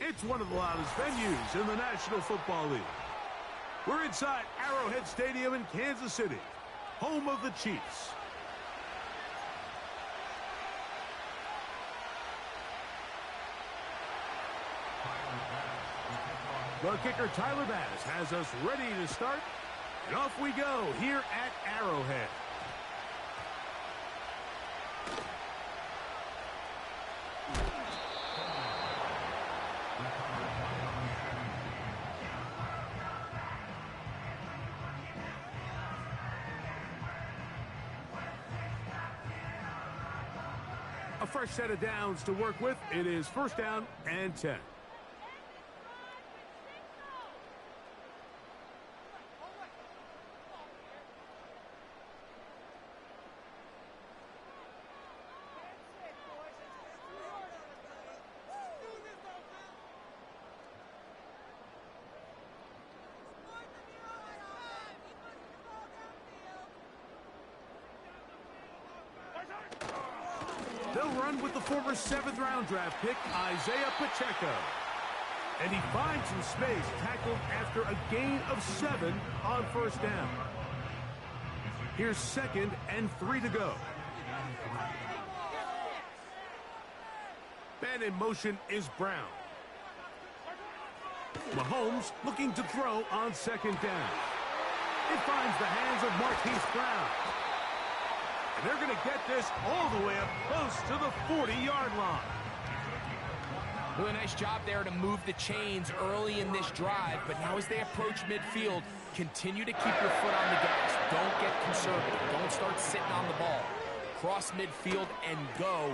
It's one of the loudest venues in the National Football League. We're inside Arrowhead Stadium in Kansas City, home of the Chiefs. The kicker, Tyler Bass, has us ready to start. And off we go here at Arrowhead. A fresh set of downs to work with. It is first down and 10. They'll run with the former 7th-round draft pick, Isaiah Pacheco. And he finds some space, tackled after a gain of 7 on first down. Here's 2nd and 3 to go. Man in motion is Brown. Mahomes looking to throw on 2nd down. It finds the hands of Marquise Brown. And they're going to get this all the way up close to the 40-yard line. Really nice job there to move the chains early in this drive, but now as they approach midfield, continue to keep your foot on the gas. Don't get conservative. Don't start sitting on the ball. Cross midfield and go.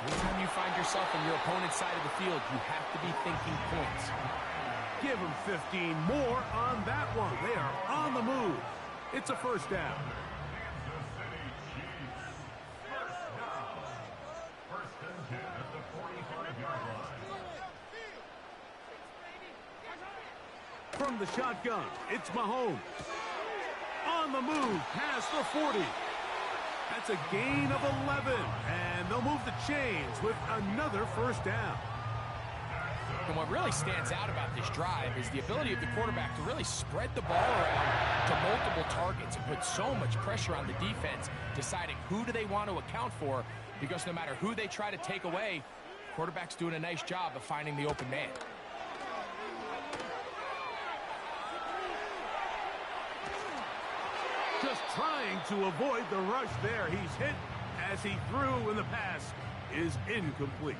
Anytime you find yourself on your opponent's side of the field, you have to be thinking points. Give them 15 more on that one. They are on the move. It's a first down. From the shotgun, it's Mahomes. On the move, past the 40. That's a gain of 11, and they'll move the chains with another first down. And what really stands out about this drive is the ability of the quarterback to really spread the ball around to multiple targets and put so much pressure on the defense, deciding who do they want to account for, because no matter who they try to take away, the quarterback's doing a nice job of finding the open man. Just trying to avoid the rush there. He's hit as he threw, and the pass is incomplete.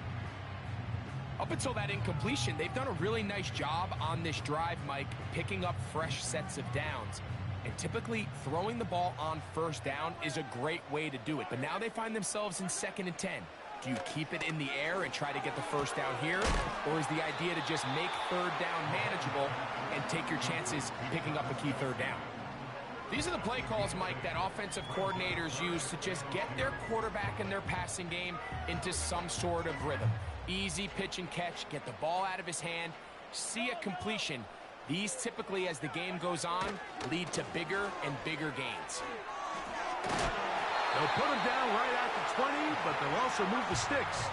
Up until that incompletion, they've done a really nice job on this drive, Mike, picking up fresh sets of downs. And typically, throwing the ball on first down is a great way to do it. But now they find themselves in 2nd and 10. Do you keep it in the air and try to get the first down here? Or is the idea to just make 3rd down manageable and take your chances picking up a key 3rd down? These are the play calls, Mike, that offensive coordinators use to just get their quarterback and their passing game into some sort of rhythm. Easy pitch and catch, get the ball out of his hand, see a completion. These typically, as the game goes on, lead to bigger and bigger gains. They'll put him down right at the 20, but they'll also move the sticks.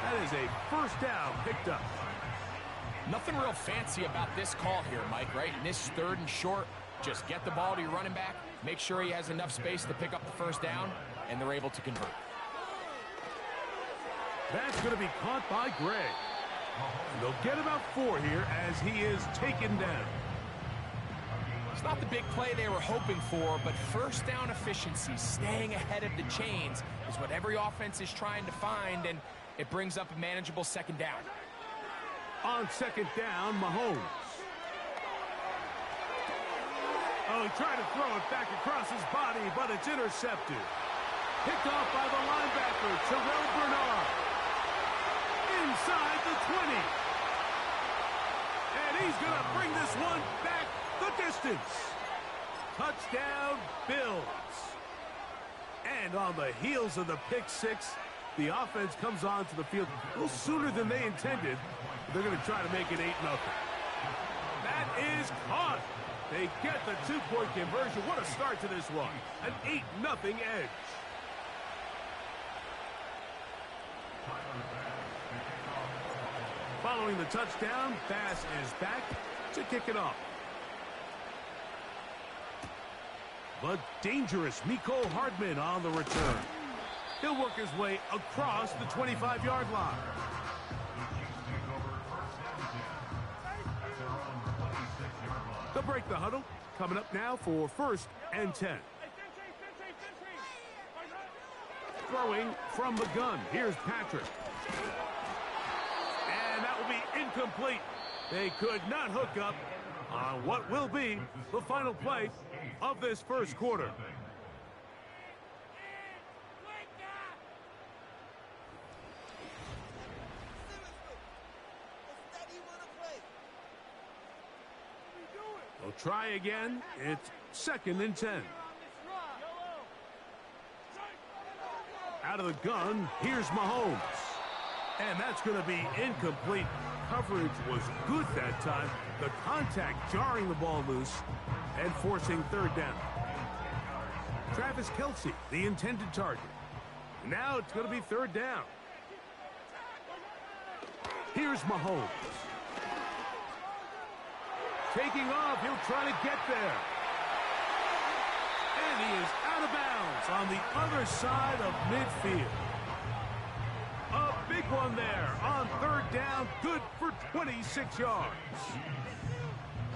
That is a first down picked up. Nothing real fancy about this call here, Mike, right? In this 3rd and short, just get the ball to your running back, make sure he has enough space to pick up the first down, and they're able to convert. That's going to be caught by Gray. And they'll get about 4 here as he is taken down. It's not the big play they were hoping for, but first down efficiency, staying ahead of the chains, is what every offense is trying to find, and it brings up a manageable 2nd down. On 2nd down, Mahomes. Oh, he tried to throw it back across his body, but it's intercepted. Picked off by the linebacker, Terrell Bernard. Inside the 20. And he's going to bring this one back the distance. Touchdown, Bills. And on the heels of the pick 6, the offense comes onto the field a little sooner than they intended. They're going to try to make it 8-0. That is caught. They get the 2-point conversion. What a start to this one. An 8-0 edge. Following the touchdown, pass is back to kick it off. The dangerous Miko Hardman on the return. He'll work his way across the 25-yard line. They'll break the huddle. Coming up now for 1st and 10. Throwing from the gun. Here's Patrick. And that will be incomplete. They could not hook up on what will be the final play of this first quarter. They'll try again. It's 2nd and 10. Out of the gun, here's Mahomes. And that's going to be incomplete. Coverage was good that time. The contact jarring the ball loose and forcing 3rd down. Travis Kelce, the intended target. Now it's going to be 3rd down. Here's Mahomes. Taking off, he'll try to get there. And he is out of bounds on the other side of midfield. A big one there on 3rd down, good for 26 yards.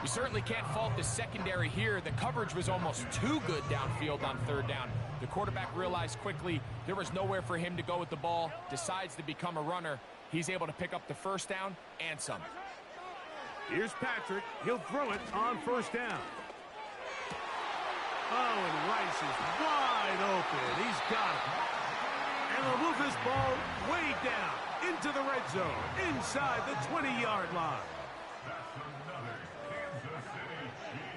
You certainly can't fault the secondary here. The coverage was almost too good downfield on 3rd down. The quarterback realized quickly there was nowhere for him to go with the ball, decides to become a runner. He's able to pick up the 1st down and some. Here's Patrick. He'll throw it on 1st down. Oh, and Rice is wide open. He's got it. And they'll move this ball way down into the red zone, inside the 20-yard line.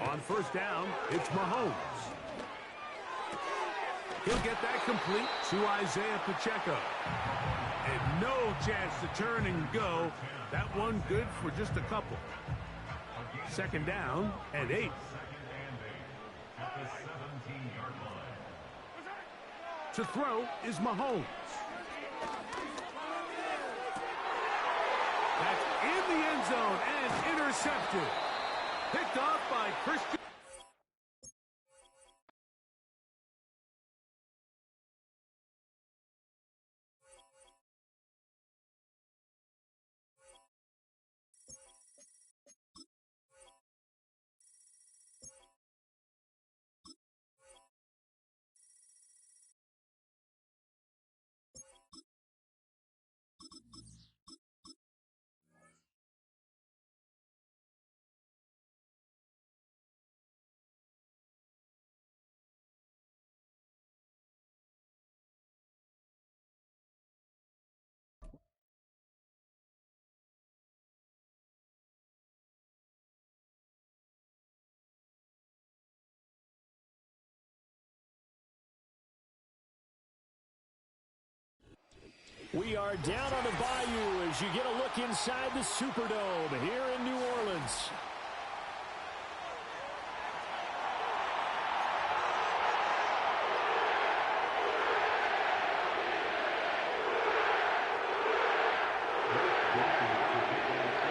On 1st down, it's Mahomes. He'll get that complete to Isaiah Pacheco. And no chance to turn and go. That one good for just a couple. 2nd down and 8. To throw is Mahomes. That's in the end zone and intercepted. Picked off by Christian. We are down on the bayou as you get a look inside the Superdome here in New Orleans.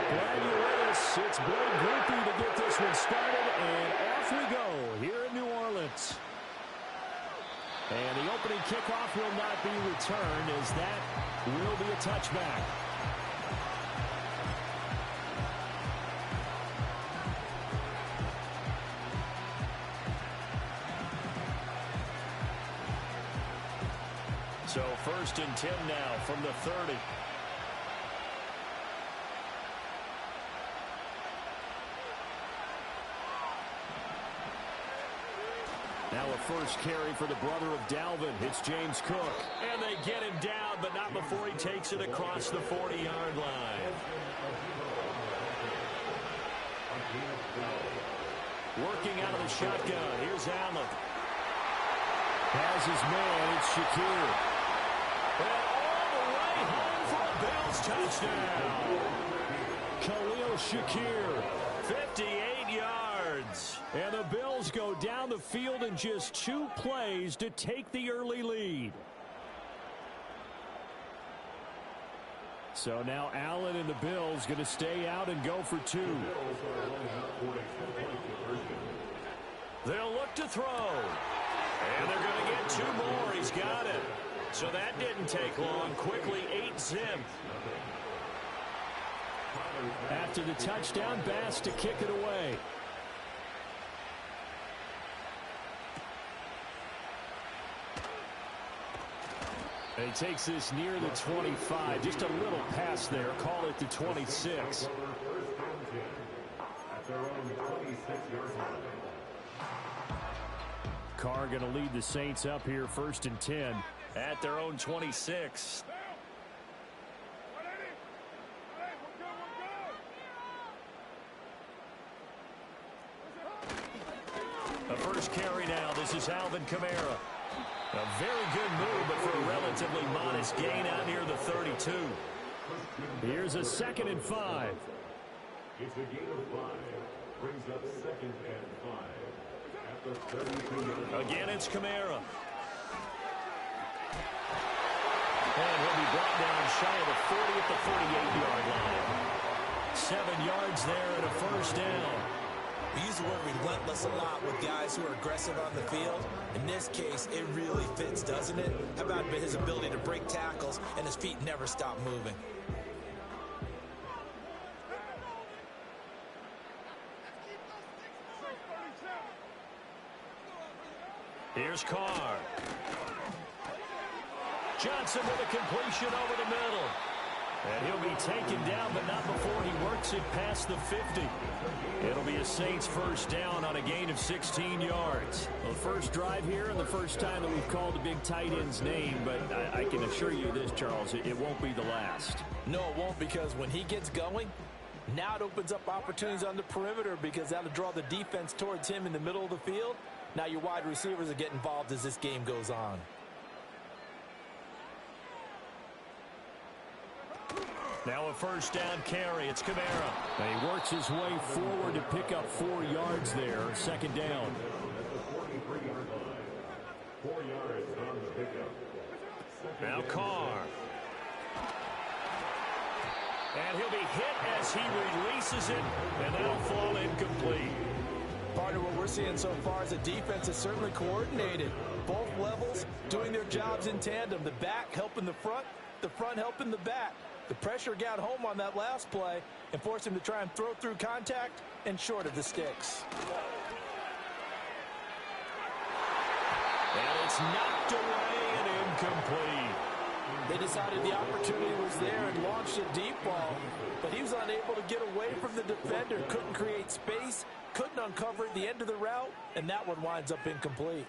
Glad you're with us. It's Blake Grupe to get this one started, and off we go here in New Orleans. And the opening kickoff will not be returned, as that will be a touchback. So 1st and 10 now from the 30. Now a first carry for the brother of Dalvin. It's James Cook. And they get him down, but not before he takes it across the 40-yard line. Working out of the shotgun. Here's Allen. Has his man. It's Shakir. And all the way home for a Bills touchdown. Khalil Shakir. 58 yards. And the Bills go down the field in just 2 plays to take the early lead. So now Allen and the Bills going to stay out and go for 2. They'll look to throw. And they're going to get 2 more. He's got it. So that didn't take long. Quickly 8-zip. After the touchdown, Bass to kick it away. He takes this near the 25. Just a little pass there. Call it the 26. Carr going to lead the Saints up here 1st and 10 at their own 26. The first carry now. This is Alvin Kamara. A very good move, but for a relatively modest gain out near the 32. Here's a 2nd and 5. It's a gain of 5. Brings up 2nd and 5. At the 32. Again, it's Kamara. And he'll be brought down shy of the 40 at the 48-yard line. 7 yards there and a 1st down. We use the word relentless a lot with guys who are aggressive on the field. In this case, it really fits, doesn't it? How about his ability to break tackles and his feet never stop moving? Here's Carr. Johnson with a completion over the middle. And he'll be taken down, but not before he works it past the 50. It'll be a Saints 1st down on a gain of 16 yards. Well, the first drive here and the first time that we've called the big tight end's name, but I can assure you this, Charles, it won't be the last. No, it won't, because when he gets going, now it opens up opportunities on the perimeter because that'll draw the defense towards him in the middle of the field. Now your wide receivers will get involved as this game goes on. Now a 1st down carry. It's Kamara. And he works his way forward to pick up 4 yards there. 2nd down. 4 yards on the pickup. Now Carr. And he'll be hit as he releases it. And that'll fall incomplete. Part of what we're seeing so far is the defense is certainly coordinated. Both levels doing their jobs in tandem. The back helping the front helping the back. The pressure got home on that last play and forced him to try and throw through contact and short of the sticks. And it's knocked away and incomplete. They decided the opportunity was there and launched a deep ball, but he was unable to get away from the defender, couldn't create space, couldn't uncover at the end of the route, and that one winds up incomplete.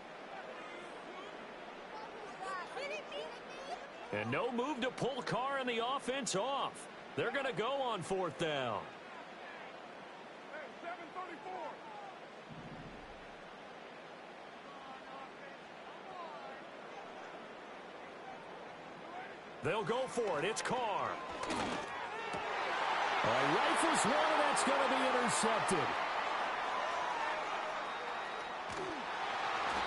And no move to pull Carr and the offense off. They're going to go on 4th down. They'll go for it. It's Carr. Rifles one, and that's going to be intercepted.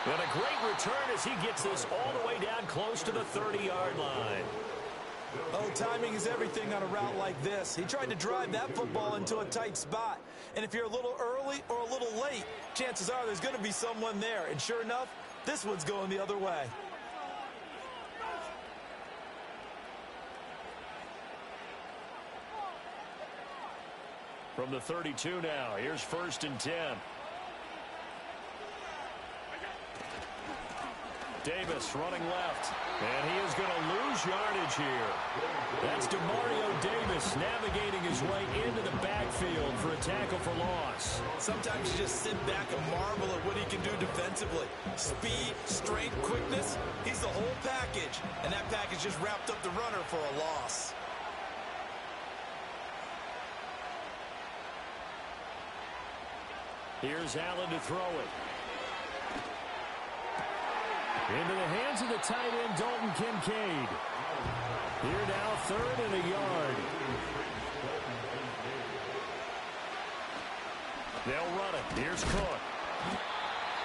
And a great return as he gets this all the way down close to the 30-yard line. Oh, timing is everything on a route like this. He tried to drive that football into a tight spot. And if you're a little early or a little late, chances are there's going to be someone there. And sure enough, this one's going the other way. From the 32 now, here's 1st and 10. Davis running left, and he is going to lose yardage here. That's DeMario Davis navigating his way into the backfield for a tackle for loss. Sometimes you just sit back and marvel at what he can do defensively. Speed, strength, quickness, he's the whole package. And that package just wrapped up the runner for a loss. Here's Allen to throw it. Into the hands of the tight end, Dalton Kincaid. Here now, 3rd and a yard. They'll run it. Here's Cook.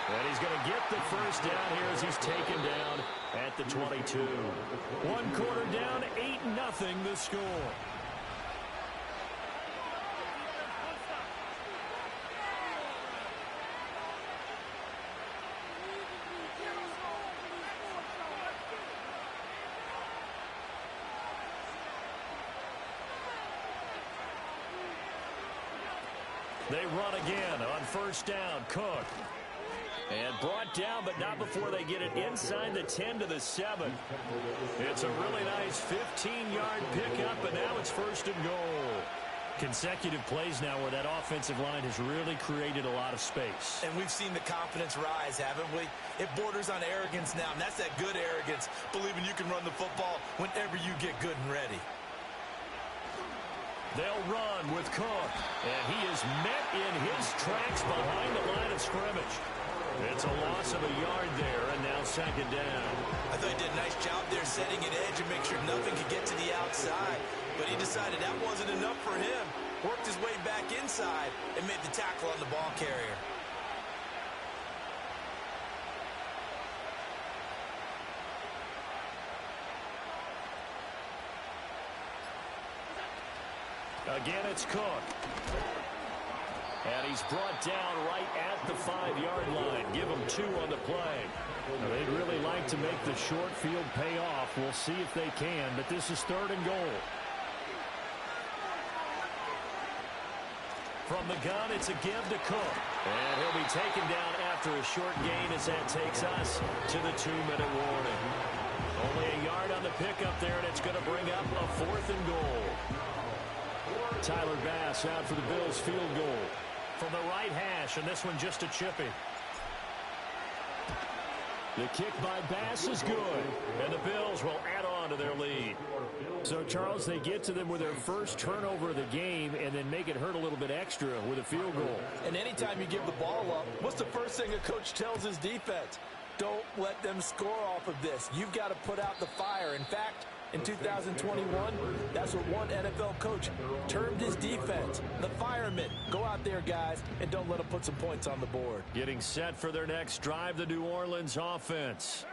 And he's going to get the first down here as he's taken down at the 22. One quarter down, 8-0 the score. They run again on first down. Cook. And brought down, but not before they get it inside the 10 to the 7. It's a really nice 15-yard pickup, and now it's first and goal. Consecutive plays now where that offensive line has really created a lot of space. And we've seen the confidence rise, haven't we? It borders on arrogance now, and that's that good arrogance, believing you can run the football whenever you get good and ready. They'll run with Cook, and he is met in his tracks behind the line of scrimmage. It's a loss of a yard there, and now second down. I thought he did a nice job there setting an edge and make sure nothing could get to the outside. But he decided that wasn't enough for him. Worked his way back inside and made the tackle on the ball carrier. Again, it's Cook. And he's brought down right at the 5-yard line. Give him 2 on the play. Now, they'd really like to make the short field pay off. We'll see if they can, but this is third and goal. From the gun, it's a give to Cook. And he'll be taken down after a short gain as that takes us to the 2-minute warning. Only a yard on the pickup there, and it's going to bring up a 4th and goal. Tyler Bass out for the Bills field goal. From the right hash, and this one just a chippy. The kick by Bass is good, and the Bills will add on to their lead. So, Charles, they get to them with their first turnover of the game and then make it hurt a little bit extra with a field goal. And anytime you give the ball up, what's the first thing a coach tells his defense? Don't let them score off of this. You've got to put out the fire. In fact, in 2021, that's what one NFL coach termed his defense. The firemen. Go out there, guys, and don't let them put some points on the board. Getting set for their next drive, the New Orleans offense.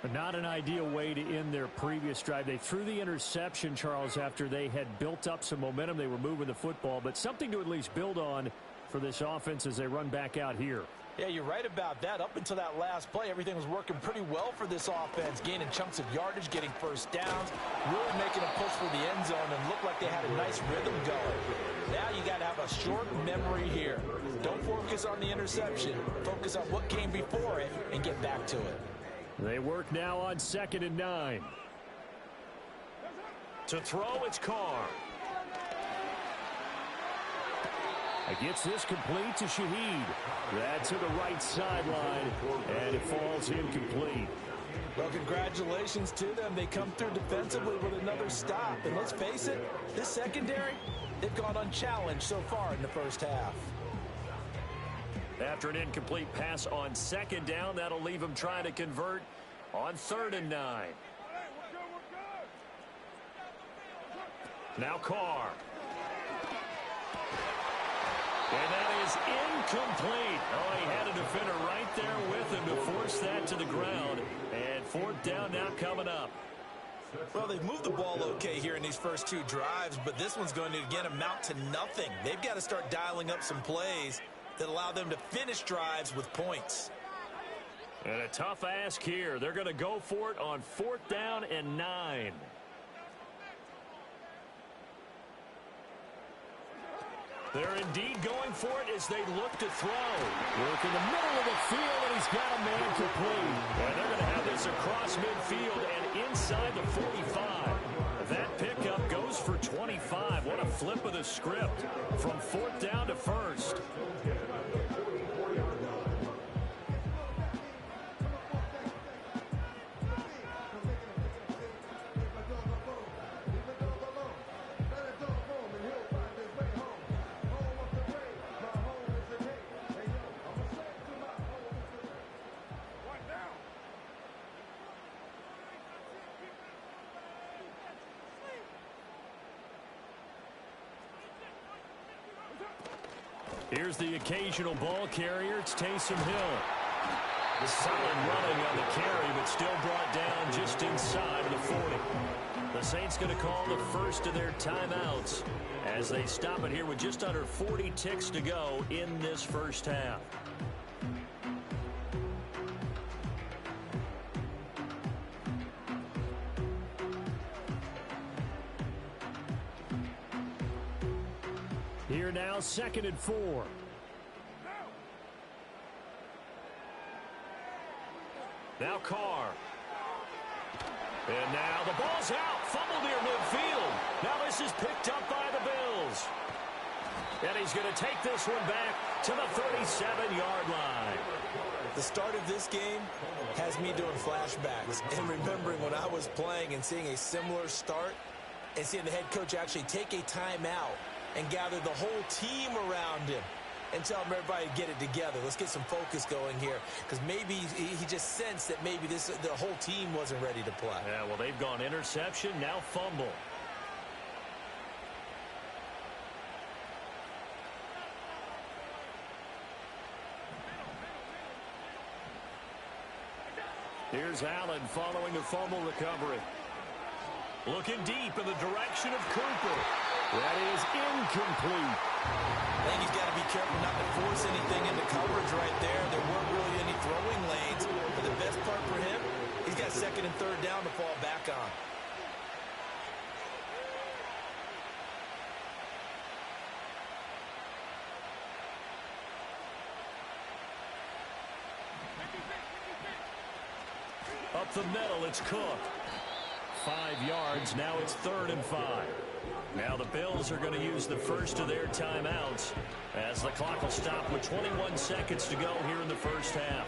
But not an ideal way to end their previous drive. They threw the interception, Charles, after they had built up some momentum. They were moving the football, but something to at least build on for this offense as they run back out here. Yeah, you're right about that. Up until that last play, everything was working pretty well for this offense, gaining chunks of yardage, getting first downs, really making a push for the end zone, and looked like they had a nice rhythm going. Now you got to have a short memory here. Don't focus on the interception. Focus on what came before it and get back to it. They work now on 2nd and 9. To throw, it's Carr. Gets this complete to Shaheed. That's to the right sideline, and it falls incomplete. Well, congratulations to them. They come through defensively with another stop. And let's face it, this secondary, they've gone unchallenged so far in the first half. After an incomplete pass on 2nd down, that'll leave them trying to convert on 3rd and 9. Now Carr. And that is incomplete. Oh, he had a defender right there with him to force that to the ground. And 4th down now coming up. Well, they've moved the ball okay here in these first 2 drives, but this one's going to, again, amount to nothing. They've got to start dialing up some plays that allow them to finish drives with points. And a tough ask here. They're going to go for it on 4th down and 9. They're indeed going for it as they look to throw. Work in the middle of the field, and he's got a man complete. And they're going to have this across midfield and inside the 45. That pickup goes for 25. What a flip of the script from 4th down to 1st. Here's the occasional ball carrier. It's Taysom Hill. The solid running on the carry, but still brought down just inside of the 40. The Saints going to call the first of their timeouts as they stop it here with just under 40 ticks to go in this first half. Here now, 2nd and 4. Now Carr. And now the ball's out. Fumble near midfield. Now this is picked up by the Bills. And he's going to take this one back to the 37-yard line. The start of this game has me doing flashbacks and remembering when I was playing and seeing a similar start and seeing the head coach actually take a timeout and gather the whole team around him and tell him everybody to get it together. Let's get some focus going here, because maybe he just sensed that maybe the whole team wasn't ready to play. Yeah, well, they've gone interception, now fumble. Here's Allen following the fumble recovery. Looking deep in the direction of Cooper. That is incomplete. I think he's got to be careful not to force anything into coverage right there. There weren't really any throwing lanes. But the best part for him, he's got 2nd and 3rd down to fall back on. Up the middle, it's Cook. 5 yards, now it's 3rd and 5. Now the Bills are going to use the first of their timeouts as the clock will stop with 21 seconds to go here in the first half.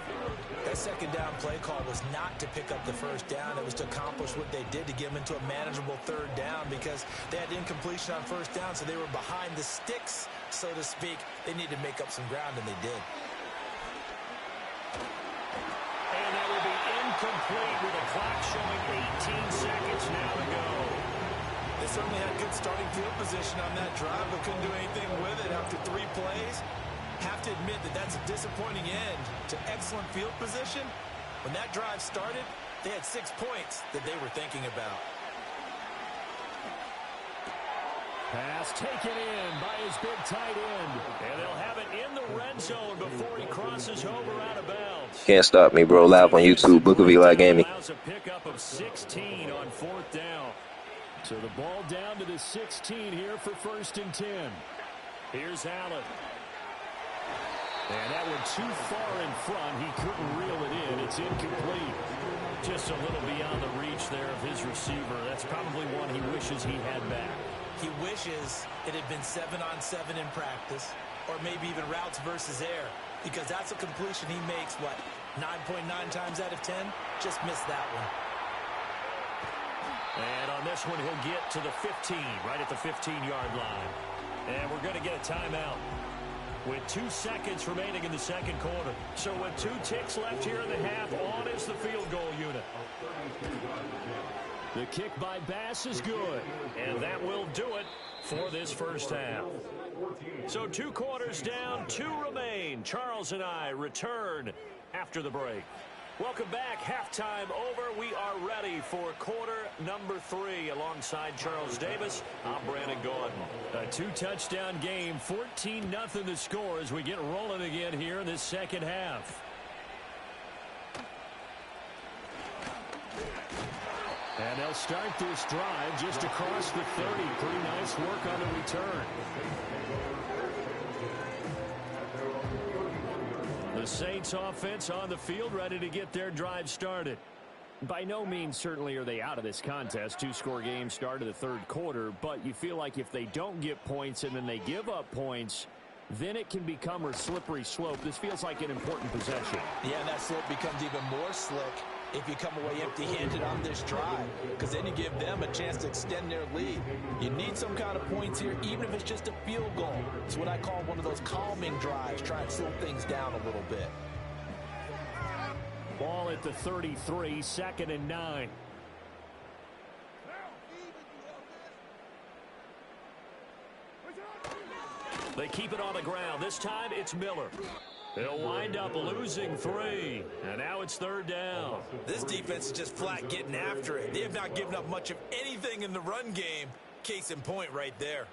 That 2nd down play call was not to pick up the 1st down. It was to accomplish what they did, to get them into a manageable 3rd down, because they had incompletion on 1st down, so they were behind the sticks, so to speak. They needed to make up some ground, and they did. And that will be incomplete with the clock showing 18 seconds now to go. They certainly had good starting field position on that drive, but couldn't do anything with it after 3 plays. Have to admit that that's a disappointing end to excellent field position. When that drive started, they had 6 points that they were thinking about. Pass taken in by his big tight end. And they'll have it in the red zone before he crosses over out of bounds. Can't stop me, bro. Live on YouTube, BookofEliGaming. Allows a pickup of 16 on 4th down. So the ball down to the 16 here for 1st and 10. Here's Allen. And that one too far in front. He couldn't reel it in. It's incomplete. Just a little beyond the reach there of his receiver. That's probably one he wishes he had back. He wishes it had been 7-on-7 in practice, or maybe even routes versus air, because that's a completion he makes, what, 9.9 times out of 10? Just missed that one. And on this one, he'll get to the 15, right at the 15-yard line. And we're going to get a timeout with 2 seconds remaining in the 2nd quarter. So with 2 ticks left here in the half, on is the field goal unit. The kick by Bass is good, and that will do it for this first half. So 2 quarters down, 2 remain. Charles and I return after the break. Welcome back. Halftime over. We are ready for quarter number 3 alongside Charles Davis. I'm Brandon Gordon. A 2-touchdown game, 14-0 the score as we get rolling again here in this 2nd half. And they'll start this drive just across the 30. Pretty nice work on the return. The Saints offense on the field, ready to get their drive started. By no means certainly are they out of this contest. 2-score game start of the 3rd quarter, but you feel like if they don't get points and then they give up points, then it can become a slippery slope. This feels like an important possession. Yeah, and that slope becomes even more slick if you come away empty-handed on this drive, because then you give them a chance to extend their lead. You need some kind of points here, even if it's just a field goal. It's what I call one of those calming drives. Try and slow things down a little bit. Ball at the 33, 2nd and 9. They keep it on the ground. This time it's Miller. They'll wind up losing 3, and now it's 3rd down. This defense is just flat getting after it. They have not given up much of anything in the run game. Case in point right there.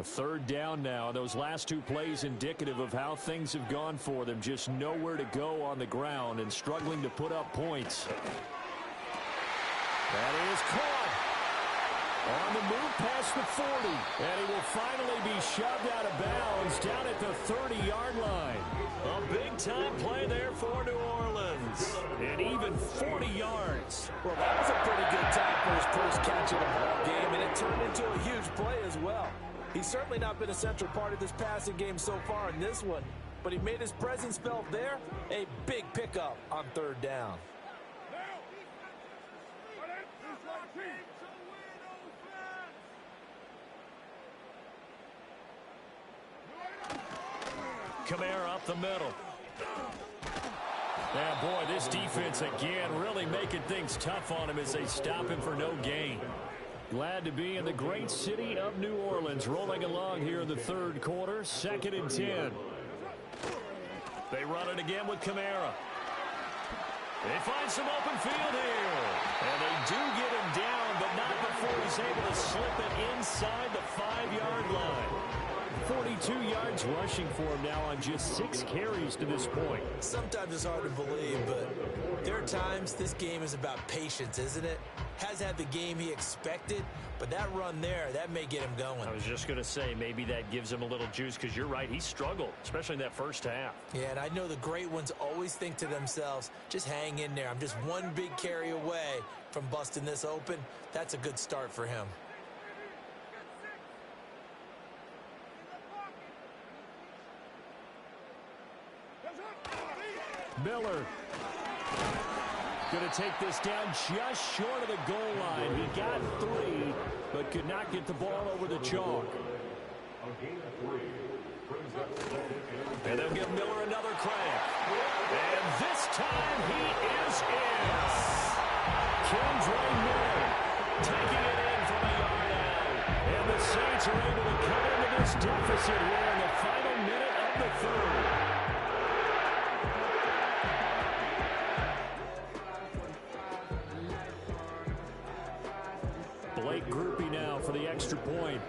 A 3rd down now. Those last 2 plays indicative of how things have gone for them. Just nowhere to go on the ground and struggling to put up points. That is caught. On the move past the 40. And he will finally be shoved out of bounds down at the 30-yard line. A big-time play there for New Orleans. And even 40 yards. Well, that was a pretty good time for his first catch of the ball game, and it turned into a huge play as well. He's certainly not been a central part of this passing game so far in this one, but he made his presence felt there. A big pickup on 3rd down. Kamara up the middle. Yeah, boy, this defense again really making things tough on him as they stop him for no gain. Glad to be in the great city of New Orleans, rolling along here in the 3rd quarter, 2nd and 10. They run it again with Kamara. They find some open field here. And they do get him down, but not before he's able to slip it inside the 5-yard line. 42 yards rushing for him now on just 6 carries to this point. Sometimes it's hard to believe, but there are times this game is about patience, isn't it? Has had the game he expected, but that run there, that may get him going. I was just going to say, maybe that gives him a little juice, because you're right, he struggled, especially in that first half. Yeah, and I know the great ones always think to themselves, just hang in there. I'm just one big carry away from busting this open. That's a good start for him. Miller going to take this down just short of the goal line. He got 3, but could not get the ball over the chalk. And they'll give Miller another crack. And this time he is in. Kendra Miller taking it in from a yard out. And the Saints are able to cut into this deficit here in the final minute of the 3rd. Blake Groupie now for the extra point.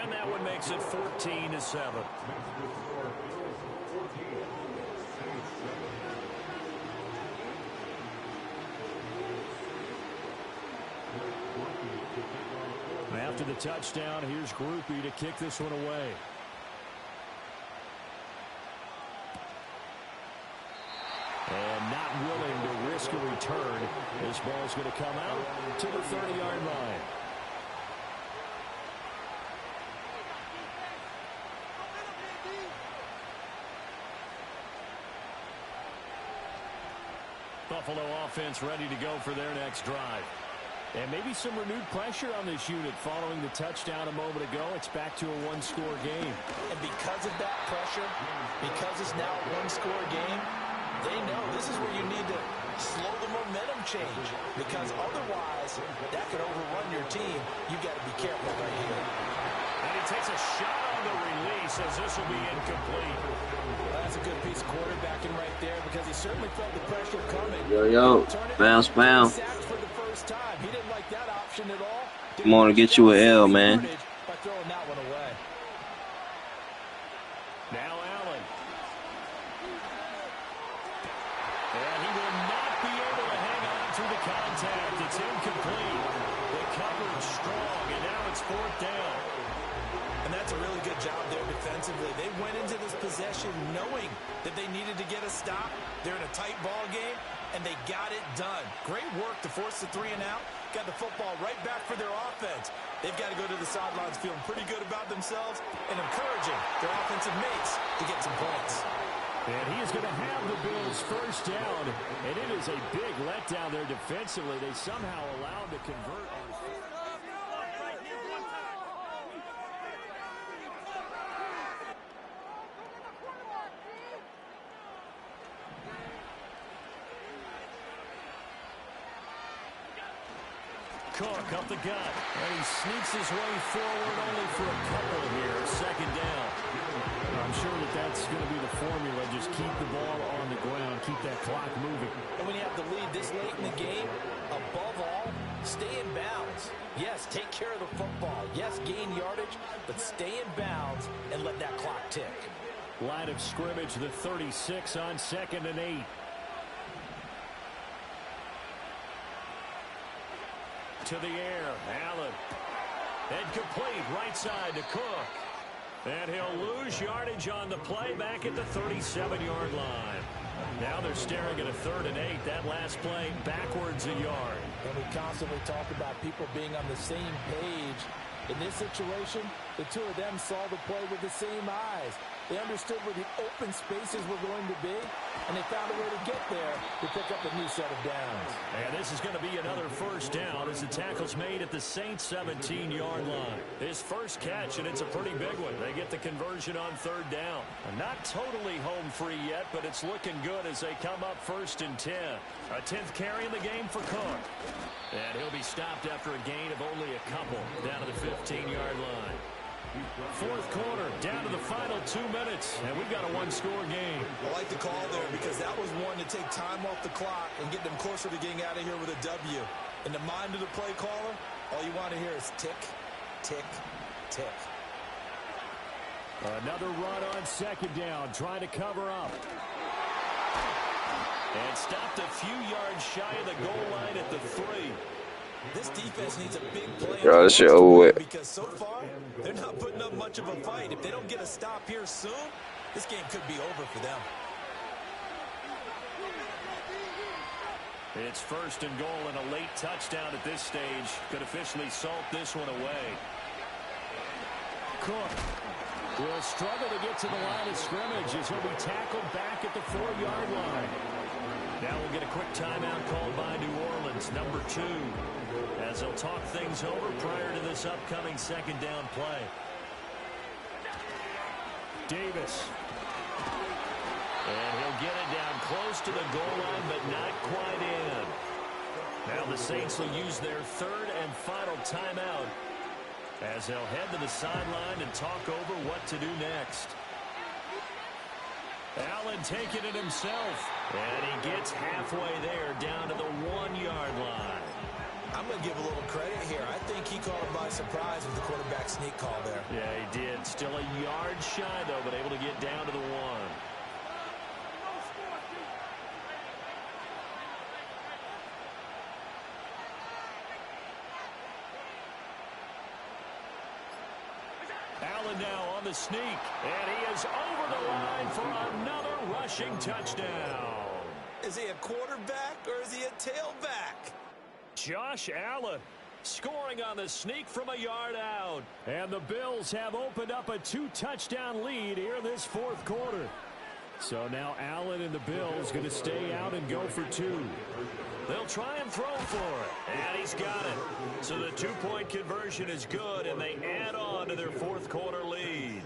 And that one makes it 14-7. After the touchdown, here's Groupie to kick this one away. And not willing to risk a return. This ball's going to come out to the 30-yard line. Buffalo offense ready to go for their next drive. And maybe some renewed pressure on this unit following the touchdown a moment ago. It's back to a one-score game. And because of that pressure, because it's now a one-score game, they know this is where you need to slow the momentum change, because otherwise that could overrun your team. You've got to be careful right here. And he takes a shot on the release as this will be incomplete. Well, that's a good piece of quarterbacking right there, because he certainly felt the pressure coming. Yo, bounce, bounce. For the first time. He didn't like that option at all. Come on and get you an L, man. By throwing that one away. Now Allen. And he will not be able to hang on to the contact. It's incomplete. The coverage strong, and now it's 4th down. And that's a really good job there defensively. They went into this possession knowing that they needed to get a stop. They're in a tight ball game, and they got it done. Great work to force the 3 and out. Got the football right back for their offense. They've got to go to the sidelines feeling pretty good about themselves and encouraging their offensive mates to get some points. And he is going to have the Bills first down, and it is a big letdown there defensively. They somehow allowed to convert on. Cook up the gut. And he sneaks his way forward only for a couple here. Second down. I'm sure that's going to be the formula. Just keep the ball on the ground. Keep that clock moving. And when you have the lead this late in the game, above all, stay in bounds. Yes, take care of the football. Yes, gain yardage, but stay in bounds and let that clock tick. Line of scrimmage, the 36 on 2nd and 8. To the air, Allen. And complete, right side to Cook. And he'll lose yardage on the play back at the 37-yard line. Now they're staring at a 3rd and 8. That last play backwards a yard. And we constantly talk about people being on the same page. In this situation, the two of them saw the play with the same eyes. They understood where the open spaces were going to be, and they found a way to get there to pick up a new set of downs. And this is going to be another first down as the tackle's made at the Saints' 17-yard line. His first catch, and it's a pretty big one. They get the conversion on 3rd down. Not totally home free yet, but it's looking good as they come up 1st and 10. A 10th carry in the game for Cook. And he'll be stopped after a gain of only a couple down to the 15-yard line. 4th quarter, down to the final 2 minutes, and we've got a one-score game. I like the call there because that was one to take time off the clock and get them closer to getting out of here with a W. In the mind of the play caller, all you want to hear is tick, tick, tick. Another run on 2nd down, trying to cover up. And stopped a few yards shy of the goal line at the 3. This defense needs a big play this shit over with. because so far, they're not putting up much of a fight. If they don't get a stop here soon, this game could be over for them. It's 1st and goal and a late touchdown at this stage. Could officially salt this one away. Cook will struggle to get to the line of scrimmage as he'll be tackled back at the 4-yard line. Now we'll get a quick timeout called by New Orleans, number 2, as they'll talk things over prior to this upcoming 2nd down play. Davis. And he'll get it down close to the goal line, but not quite in. Now the Saints will use their 3rd and final timeout as they'll head to the sideline and talk over what to do next. Allen taking it himself, and he gets halfway there down to the 1-yard line. I'm going to give a little credit here. I think he caught him by surprise with the quarterback sneak call there. Yeah, he did. Still a yard shy, though, but able to get down to the 1. Allen now on the sneak, and he is over the line for another rushing touchdown. Is he a quarterback or is he a tailback? Josh Allen scoring on the sneak from a yard out. And the Bills have opened up a 2-touchdown lead here in this 4th quarter. So now Allen and the Bills going to stay out and go for 2. They'll try and throw for it. And he's got it. So the 2-point conversion is good, and they add on to their 4th quarter lead.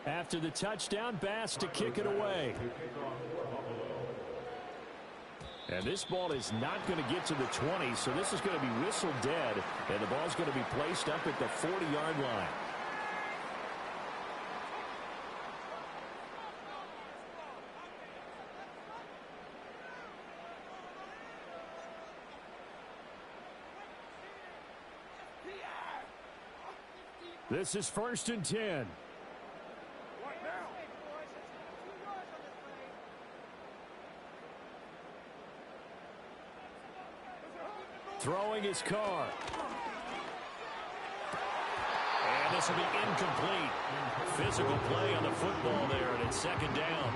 After the touchdown, Bass to kick it away. And this ball is not going to get to the 20, so this is going to be whistled dead. And the ball's going to be placed up at the 40-yard line. This is 1st and 10. Throwing his car. And this will be incomplete. Physical play on the football there, and it's 2nd down.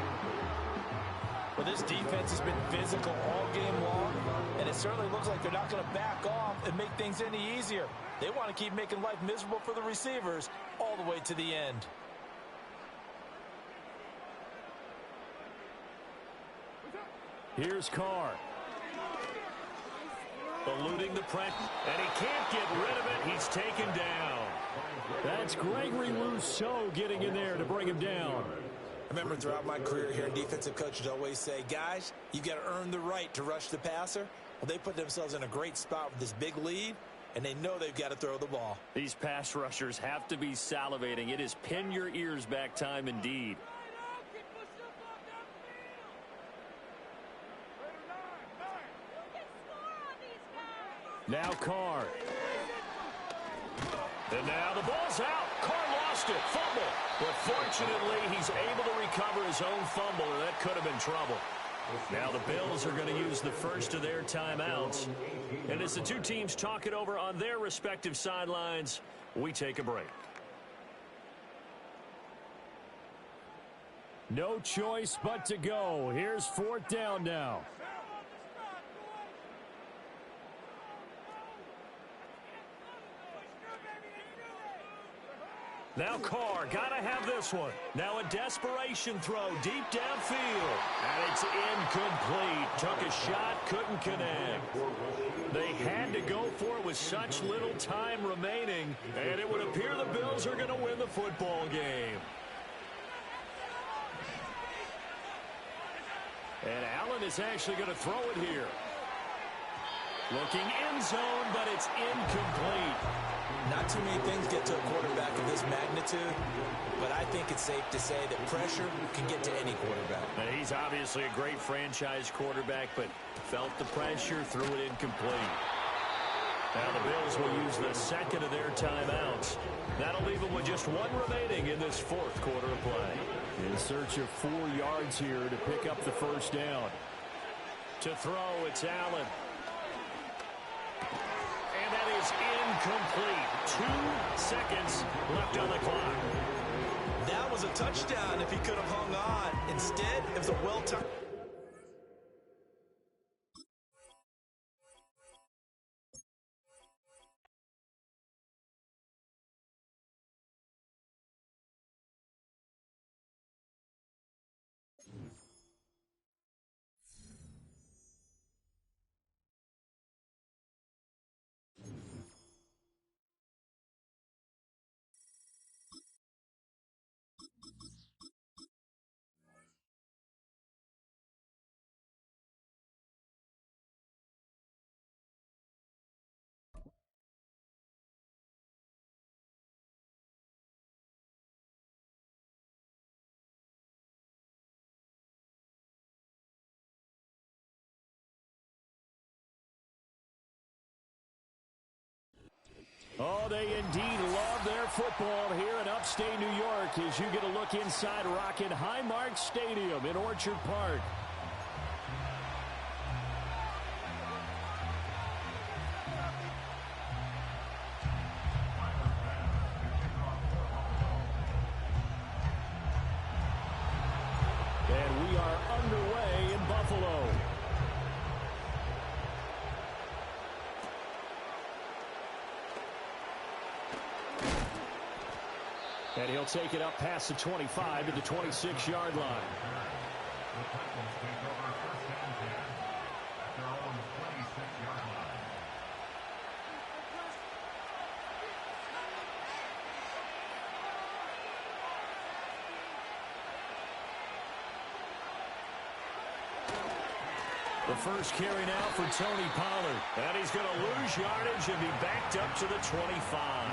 Well, this defense has been physical all game long, and it certainly looks like they're not going to back off and make things any easier. They want to keep making life miserable for the receivers all the way to the end. Here's Carr. Eluding the pressure, and he can't get rid of it. He's taken down. That's Gregory Rousseau getting in there to bring him down. I remember throughout my career here, defensive coaches always say, guys, you've got to earn the right to rush the passer. Well, they put themselves in a great spot with this big lead, and they know they've got to throw the ball. These pass rushers have to be salivating. It is pin your ears back time indeed. Now Carr. And now the ball's out. Carr lost it. Fumble. But fortunately, he's able to recover his own fumble, or that could have been trouble. Now the Bills are going to use the first of their timeouts. And as the two teams talk it over on their respective sidelines, we take a break. No choice but to go. Here's 4th down now. Now Carr, gotta have this one. Now a desperation throw deep downfield. And it's incomplete. Took a shot, couldn't connect. They had to go for it with such little time remaining. And it would appear the Bills are gonna win the football game. And Allen is actually gonna throw it here. Looking end zone, but it's incomplete. Not too many things get to a quarterback of this magnitude, but I think it's safe to say that pressure can get to any quarterback. Now, he's obviously a great franchise quarterback, but felt the pressure, threw it incomplete. Now the Bills will use the second of their timeouts. That'll leave them with just one remaining in this 4th quarter of play. In search of 4 yards here to pick up the first down. To throw, it's Allen. And that is incomplete. 2 seconds left on the clock. That was a touchdown if he could have hung on. Instead, it was a well-timed. Oh, they indeed love their football here in upstate New York as you get a look inside Rocket Highmark Stadium in Orchard Park. And we are underway in Buffalo. And he'll take it up past the 25 to the 26-yard line. The first carry now for Tony Pollard. And he's going to lose yardage and be backed up to the 25.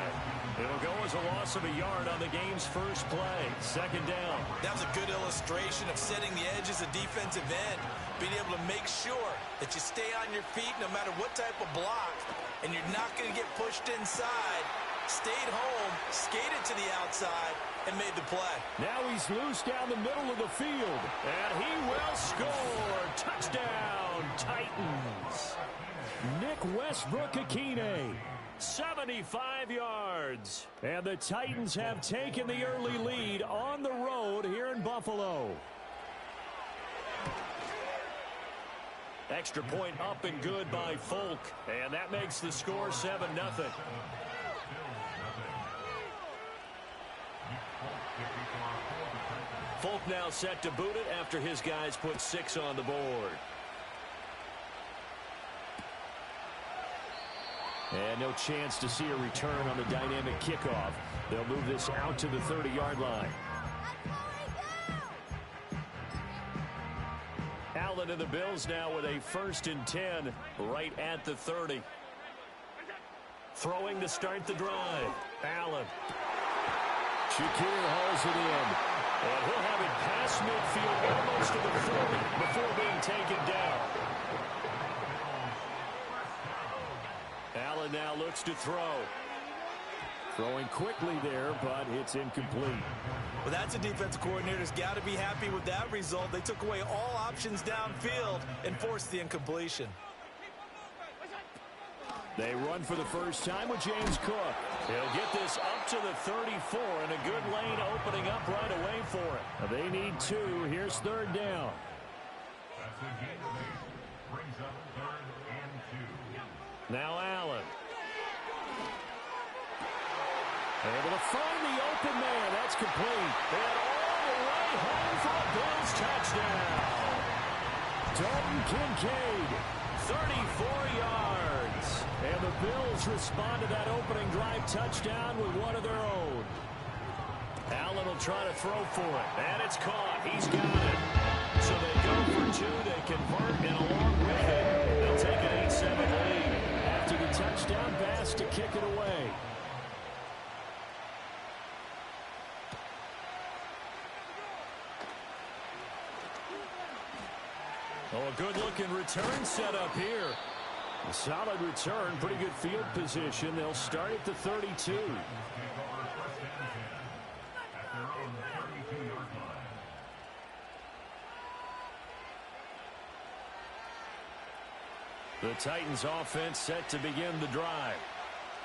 It'll go as a loss of a yard on the game's first play. 2nd down. That was a good illustration of setting the edge as a defensive end. Being able to make sure that you stay on your feet no matter what type of block. And you're not going to get pushed inside. Stayed home, skated to the outside, and made the play. Now he's loose down the middle of the field. And he will score. Touchdown, Titans. Nick Westbrook-Akine. 75 yards. And the Titans have taken the early lead on the road here in Buffalo. Extra point up and good by Folk. And that makes the score 7-0. Folk now set to boot it after his guys put 6 on the board. And no chance to see a return on the dynamic kickoff. They'll move this out to the 30-yard line. Allen Allen and the Bills now with a 1st and 10 right at the 30. Throwing to start the drive. Allen. Shakir hauls it in. And he'll have it past midfield almost to the 40 before being taken down. Allen now looks to throw. Throwing quickly there, but it's incomplete. Well, that's a defensive coordinator's got to be happy with that result. They took away all options downfield and forced the incompletion. They run for the first time with James Cook. He'll get this up to the 34, and a good lane opening up right away for it. They need 2. Here's 3rd down. That's a gain of 8. Brings up 3rd and 2. Now Allen. Able to find the open man. That's complete. And all the way home for a Bills touchdown. Dalton Kincaid. 34 yards. And the Bills respond to that opening drive touchdown with one of their own. Allen will try to throw for it. And it's caught. He's got it. So they go for 2. They convert, and along with it, they'll take an 8-7 lead. After the touchdown pass to kick it away. Oh, a good-looking return set up here. A solid return, pretty good field position. They'll start at the 32. The Titans offense set to begin the drive.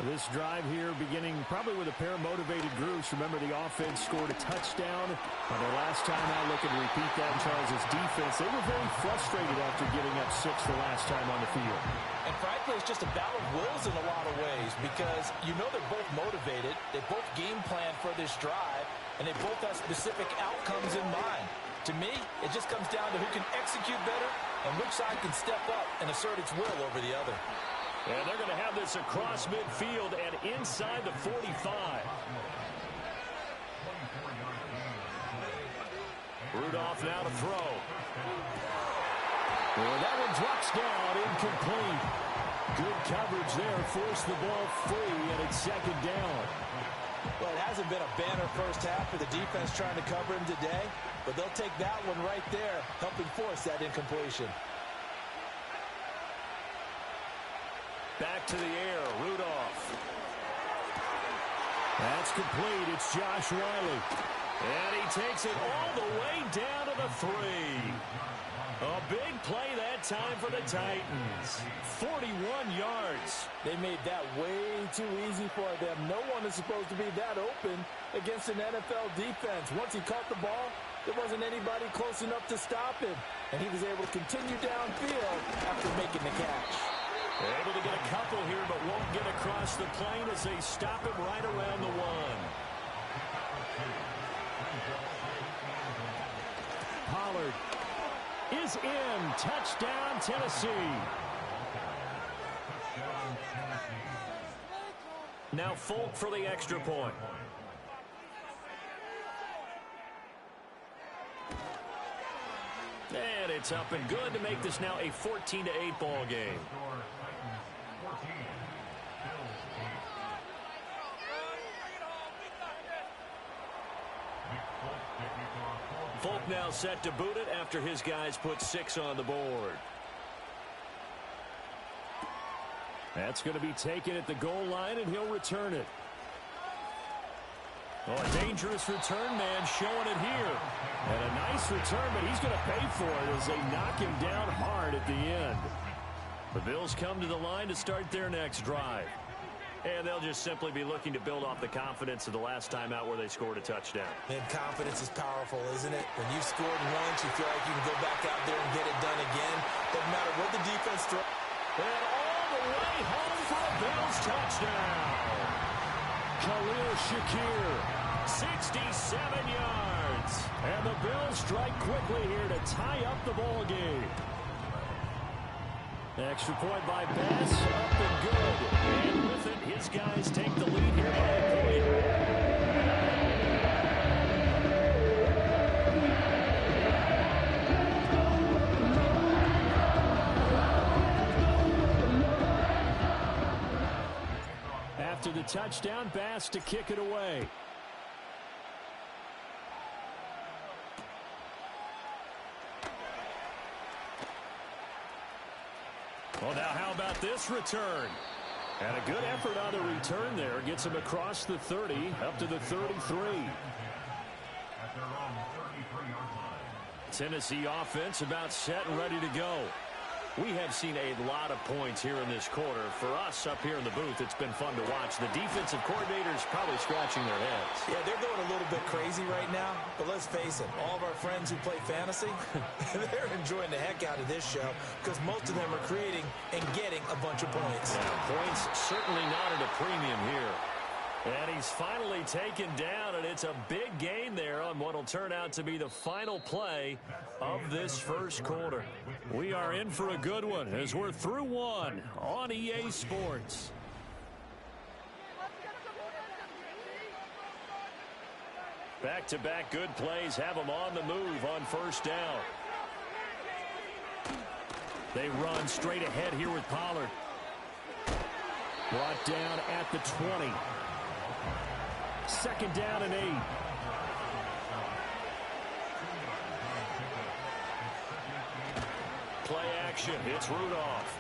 This drive here beginning probably with a pair of motivated groups. Remember, the offense scored a touchdown on their last time out. Looking to repeat that in Charles' defense. They were very frustrated after giving up 6 the last time on the field. And frankly, it's just a battle of wills in a lot of ways because you know they're both motivated. They both game plan for this drive, and they both have specific outcomes in mind. To me, it just comes down to who can execute better and which side can step up and assert its will over the other. And they're going to have this across midfield and inside the 45. Rudolph now to throw. Well, that one drops down, incomplete. Good coverage there, forced the ball free, and it's 2nd down. Well, it hasn't been a banner first half for the defense trying to cover him today, but they'll take that one right there, helping force that incompletion. Back to the air, Rudolph. That's complete. It's Josh Wiley. And he takes it all the way down to the 3. A big play that time for the Titans. 41 yards. They made that way too easy for them. No one is supposed to be that open against an NFL defense. Once he caught the ball, there wasn't anybody close enough to stop him. And he was able to continue downfield after making the catch. Able to get a couple here, but won't get across the plane as they stop him right around the 1. Pollard is in. Touchdown, Tennessee. Now Folk for the extra point. And it's up and good to make this now a 14-8 ball game. Folk now set to boot it after his guys put 6 on the board. That's going to be taken at the goal line, and he'll return it. Oh, a dangerous return man showing it here. And a nice return, but he's going to pay for it as they knock him down hard at the end. The Bills come to the line to start their next drive. And they'll just simply be looking to build off the confidence of the last time out where they scored a touchdown. And confidence is powerful, isn't it? When you've scored once, you feel like you can go back out there and get it done again. Doesn't matter what the defense throws. And all the way home for a Bills touchdown. Khalil Shakir, 67 yards. And the Bills strike quickly here to tie up the ball game. Extra point by Bass, up and good. And with it, his guys take the lead here by a point. the touchdown pass to kick it away. Well, now how about this return? And a good effort on the return there. Gets him across the 30, up to the 33. Tennessee offense about set and ready to go. We have seen a lot of points here in this quarter. For us up here in the booth, it's been fun to watch. The defensive coordinators probably scratching their heads. Yeah, they're going a little bit crazy right now. But let's face it, all of our friends who play fantasy, they're enjoying the heck out of this show because most of them are creating and getting a bunch of points. Yeah, points certainly not at a premium here. And he's finally taken down, and it's a big gain there on what will turn out to be the final play of this first quarter. We are in for a good one as we're through one on EA Sports. Back-to-back good plays have them on the move on first down. They run straight ahead here with Pollard. Brought down at the 20. Second down and 8. Play action. It's Rudolph.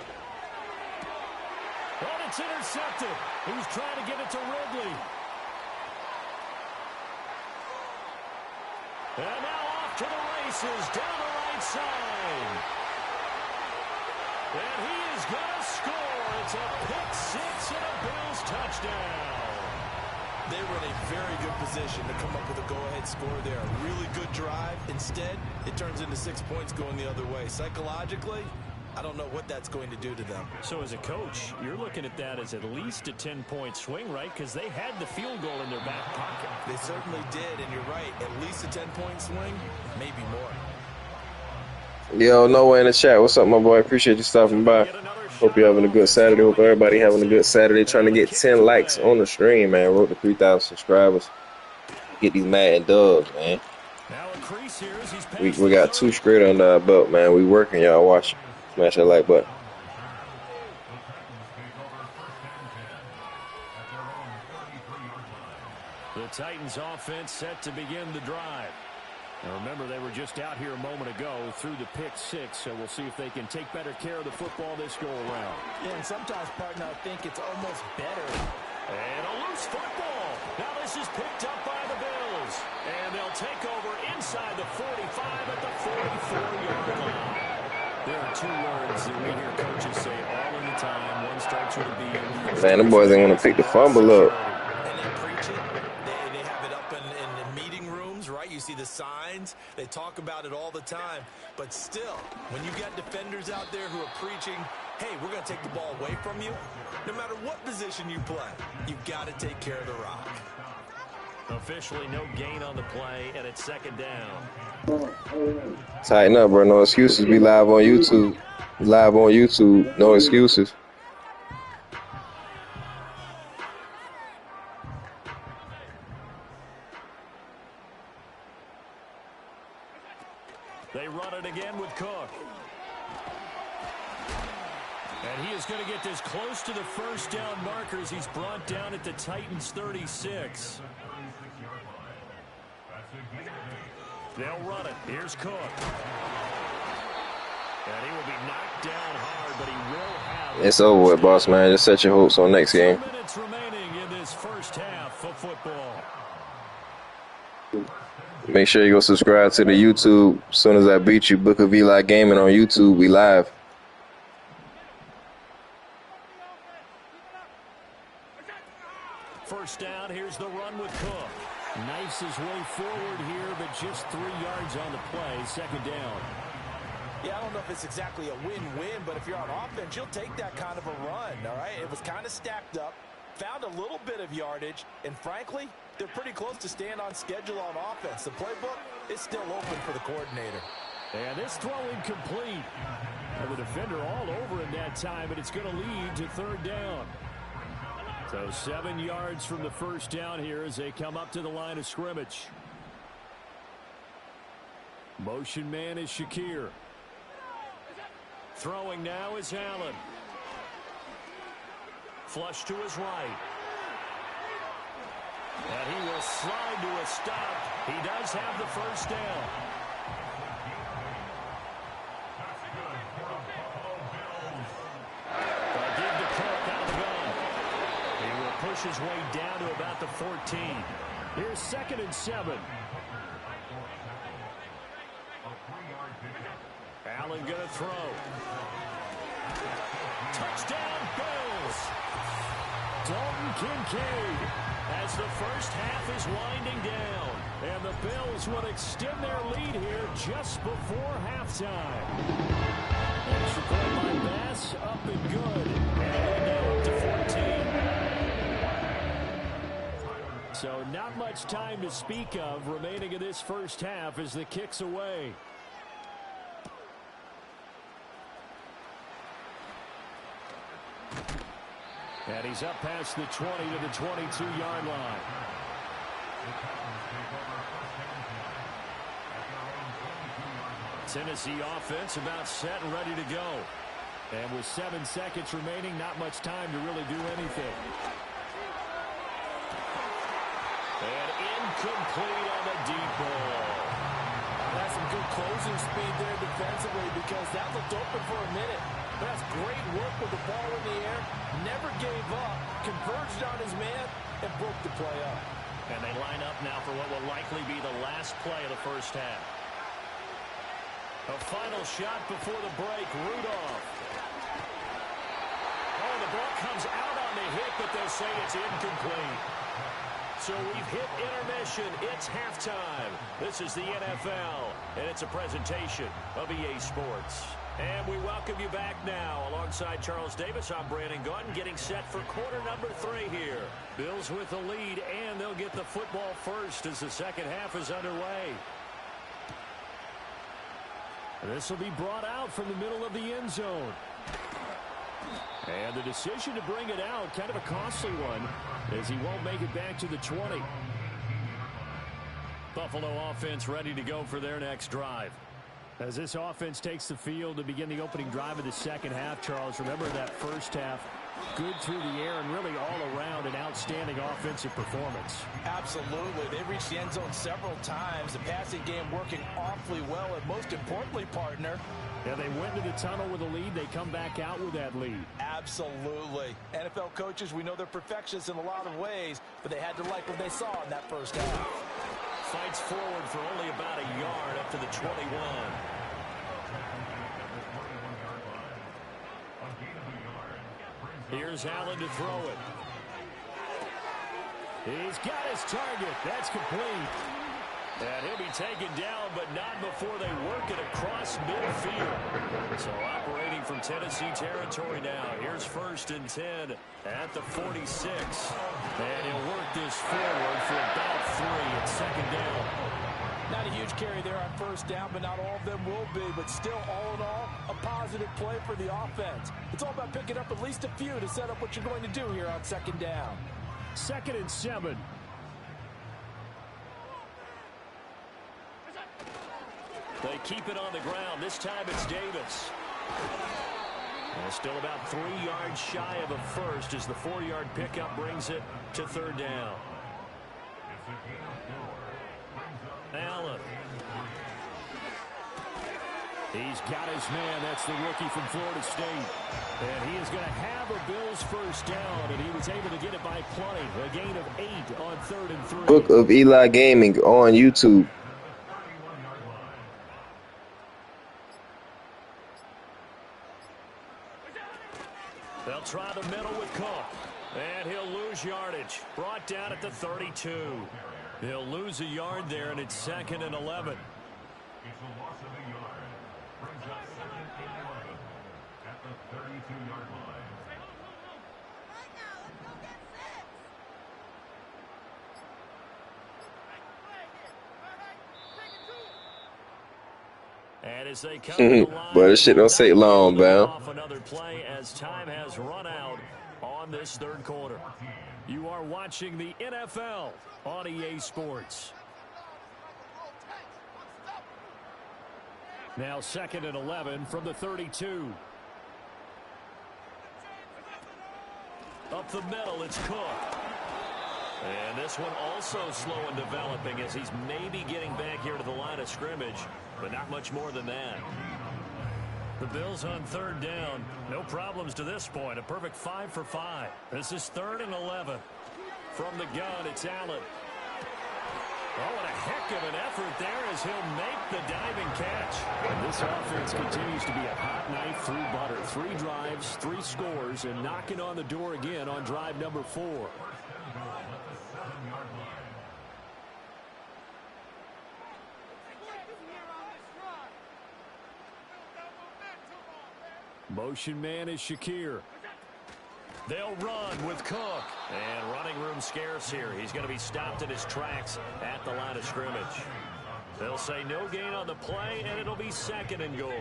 And it's intercepted. He's trying to get it to Ridley. And now off to the races down the right side. And he is going to score. It's a pick six and a Bills touchdown. They were in a very good position to come up with a go-ahead score there. A really good drive. Instead, it turns into 6 points going the other way. Psychologically, I don't know what that's going to do to them. So as a coach, you're looking at that as at least a 10-point swing, right? Because they had the field goal in their back pocket. They certainly did, and you're right. At least a 10-point swing, maybe more. Yo, Noah in the chat. What's up, my boy? Appreciate you stopping by. Hope you're having a good Saturday. Hope everybody having a good Saturday. Trying to get 10 likes on the stream, man. Road to 3,000 subscribers. Get these Madden dubs, man. We got 2 straight under our belt, man. We working, y'all. Watch. Smash that like button. The Titans offense set to begin the drive. Now remember, they were just out here a moment ago through the pick 6, so we'll see if they can take better care of the football this go-around. Yeah, and sometimes, partner, I think it's almost better. And a loose football. Now this is picked up by the Bills. And they'll take over inside the 45 at the 44-yard line. There are 2 words that we hear coaches say all in the time. One strikes with a beam. Man, them boys ain't want to pick the fumble up. And they preach it. They have it up in the meeting rooms, right? You see the signs. They talk about it all the time. But still, when you got defenders out there who are preaching, hey, we're going to take the ball away from you, no matter what position you play, you've got to take care of the rock. Officially no gain on the play, and it's second down. Tighten up, bro. No excuses. Be live on YouTube. Live on YouTube. No excuses. They run it again with Cook. And he is going to get this close to the first down markers. He's brought down at the Titans 36. They'll run it. Here's Cook. And he will be knocked down hard, but he will have it. It's over with, boss man. Just set your hopes on next game. 2 minutes remaining in this first half of football. Make sure you go subscribe to the YouTube. As soon as I beat you, BookofEliGaming on YouTube. We live. First down, here's the run with Cook. Knifes his way forward here, but just 3 yards on the play. Second down. Yeah, I don't know if it's exactly a win-win, but if you're on offense, you'll take that kind of a run, all right? It was kind of stacked up, found a little bit of yardage, and frankly, they're pretty close to staying on schedule on offense. The playbook is still open for the coordinator. And this throw incomplete. And the defender all over him that time, and it's going to lead to third down. So 7 yards from the first down here as they come up to the line of scrimmage. Motion man is Shakir. Throwing now is Allen. Flush to his right. And he will slide to a stop. He does have the first down. They'll give to Cook out of the gun. He will push his way down to about the 14. Here's 2nd and 7. Allen going to throw. Touchdown, Bills. Dalton Kincaid. As the first half is winding down. And the Bills will extend their lead here just before halftime. Extra point by Bass, up and good. And now up to 14. So not much time to speak of remaining in this first half as the kick's away. And he's up past the 20 to the 22-yard line. Tennessee offense about set and ready to go. And with 7 seconds remaining, not much time to really do anything. And incomplete on the deep ball. That's some good closing speed there defensively because that looked open for a minute. That's great work with the ball in the air. Never gave up. Converged on his man and broke the play up. And they line up now for what will likely be the last play of the first half. A final shot before the break. Rudolph. Oh, the ball comes out on the hit, but they'll say it's incomplete. So we've hit intermission. It's halftime. This is the NFL, and it's a presentation of EA Sports. And we welcome you back now. Alongside Charles Davis, I'm Brandon Gaunt, getting set for quarter number 3 here. Bills with the lead, and they'll get the football first as the second half is underway. This will be brought out from the middle of the end zone. And the decision to bring it out, kind of a costly one, as he won't make it back to the 20. Buffalo offense ready to go for their next drive. As this offense takes the field to begin the opening drive of the second half, Charles, remember that first half, good through the air and really all around an outstanding offensive performance. Absolutely. They reached the end zone several times. The passing game working awfully well, and most importantly, partner, yeah, they went to the tunnel with a lead. They come back out with that lead. Absolutely. NFL coaches, we know they're perfectionists in a lot of ways, but they had to like what they saw in that first half. Fights forward for only about a yard up to the 21. Here's Allen to throw it. He's got his target. That's complete. And he'll be taken down, but not before they work it across midfield. So operating from Tennessee territory now. Here's 1st and 10 at the 46. And he'll work this forward for about 3 at second down. Not a huge carry there on first down, but not all of them will be. But still, all in all, a positive play for the offense. It's all about picking up at least a few to set up what you're going to do here on second down. 2nd and 7. They keep it on the ground. This time it's Davis. And still about 3 yards shy of a first as the 4-yard pickup brings it to 3rd down. Allen. He's got his man. That's the rookie from Florida State. And he is going to have a Bills first down, and he was able to get it by plenty. A gain of 8 on 3rd and 3. Book of Eli Gaming on YouTube. They'll try the middle with Cook. And he'll lose yardage. Brought down at the 32. He'll lose a yard there, and it's 2nd and 11. It's a loss of a yard. Brings up 2nd and 11 at the 32-yard line. Right now, let's go get 6. And as they come to the line, But this shit don't take long, man. off another play as time has run out on this 3rd quarter. You are watching the NFL on EA Sports. Now 2nd and 11 from the 32. Up the middle, it's Cook. And this one also slow in developing as he's maybe getting back here to the line of scrimmage, but not much more than that. The Bills on third down. No problems to this point. A perfect 5 for 5. This is 3rd and 11. From the gun, it's Allen. Oh, and a heck of an effort there as he'll make the diving catch. And this offense continues to be a hot knife through butter. 3 drives, 3 scores, and knocking on the door again on drive number 4. Motion man is Shakir. They'll run with Cook. And running room scarce here. He's going to be stopped in his tracks at the line of scrimmage. They'll say no gain on the play, and it'll be 2nd and goal.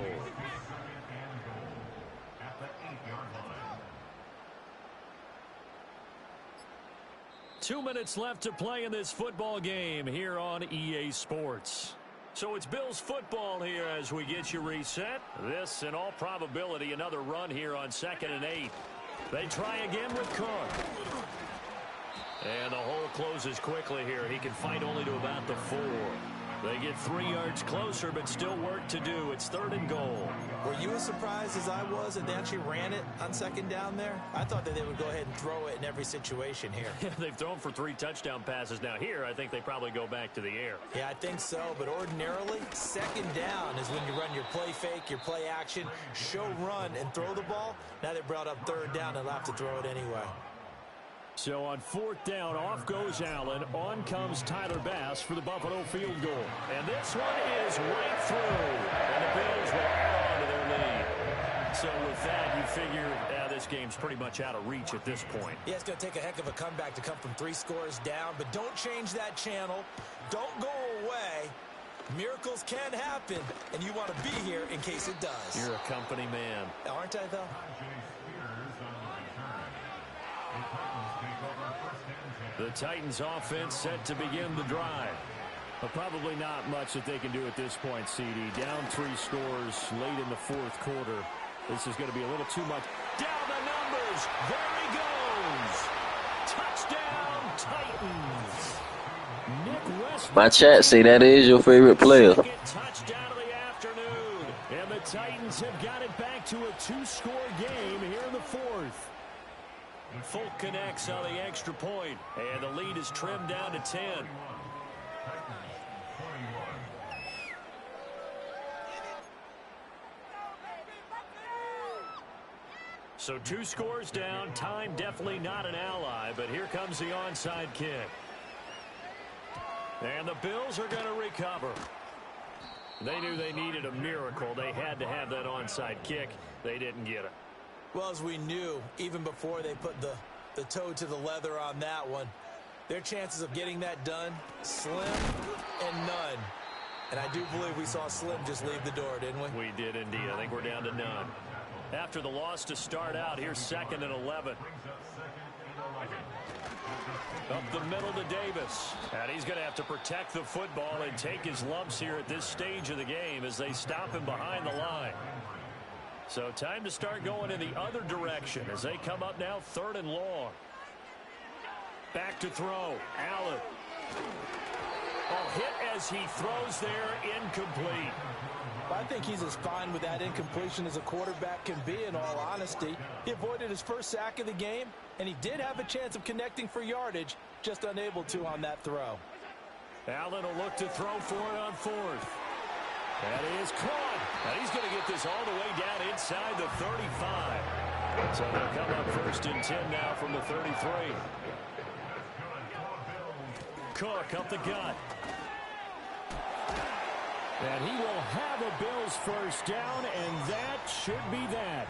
Two minutes left to play in this football game here on EA Sports. So it's Bills football here as we get you reset. This, in all probability, another run here on 2nd and 8. They try again with Cook. And the hole closes quickly here. He can fight only to about the 4. They get 3 yards closer, but still work to do. It's 3rd and goal. Were you as surprised as I was that they actually ran it on 2nd down there? I thought that they would go ahead and throw it in every situation here. They've thrown for 3 touchdown passes. Now here, I think they probably go back to the air. Yeah, I think so, but ordinarily, 2nd down is when you run your play fake, your play action, show run, and throw the ball. Now they brought up 3rd down and they'll have to throw it anyway. So on 4th down, off goes Allen. On comes Tyler Bass for the Buffalo field goal. And this one is right through. And the Bills will add on to their lead. So with that, you figure this game's pretty much out of reach at this point. Yeah, it's going to take a heck of a comeback to come from 3 scores down, but don't change that channel. Don't go away. Miracles can happen, and you want to be here in case it does. You're a company man. Aren't I, though? The Titans offense set to begin the drive. But probably not much that they can do at this point, CD. Down 3 scores late in the 4th quarter. This is going to be a little too much. Down the numbers. There he goes. Touchdown, Titans. Nick West. My chat say that is your favorite player. Touchdown of the afternoon. And the Titans have got it back to a 2-score game here in the 4th. Folk connects on the extra point, and the lead is trimmed down to 10. So 2 scores down. Time definitely not an ally, but here comes the onside kick. And the Bills are going to recover. They knew they needed a miracle. They had to have that onside kick. They didn't get it. Well, as we knew, even before they put the toe to the leather on that one, their chances of getting that done, slim and none. And I do believe we saw Slim just leave the door, didn't we? We did indeed. I think we're down to none. After the loss to start out, here's 2nd and 11. Up the middle to Davis. And he's going to have to protect the football and take his lumps here at this stage of the game as they stop him behind the line. So time to start going in the other direction as they come up now 3rd and long. Back to throw. Allen. Hit as he throws there, incomplete. I think he's as fine with that incompletion as a quarterback can be, in all honesty. He avoided his first sack of the game, and he did have a chance of connecting for yardage, just unable to on that throw. Allen will look to throw for it on 4th. That is caught. And he's going to get this all the way down inside the 35. So they'll come up 1st and 10 now from the 33. Cook up the gut. And he will have a Bills first down, and that should be that.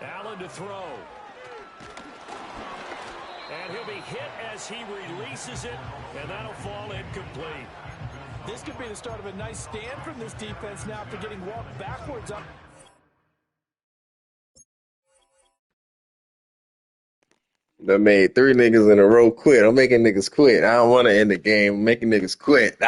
Allen to throw. And he'll be hit as he releases it, and that'll fall incomplete. This could be the start of a nice stand from this defense now after getting walked backwards up. That made 3 niggas in a row quit. I'm making niggas quit. I don't want to end the game. I'm making niggas quit.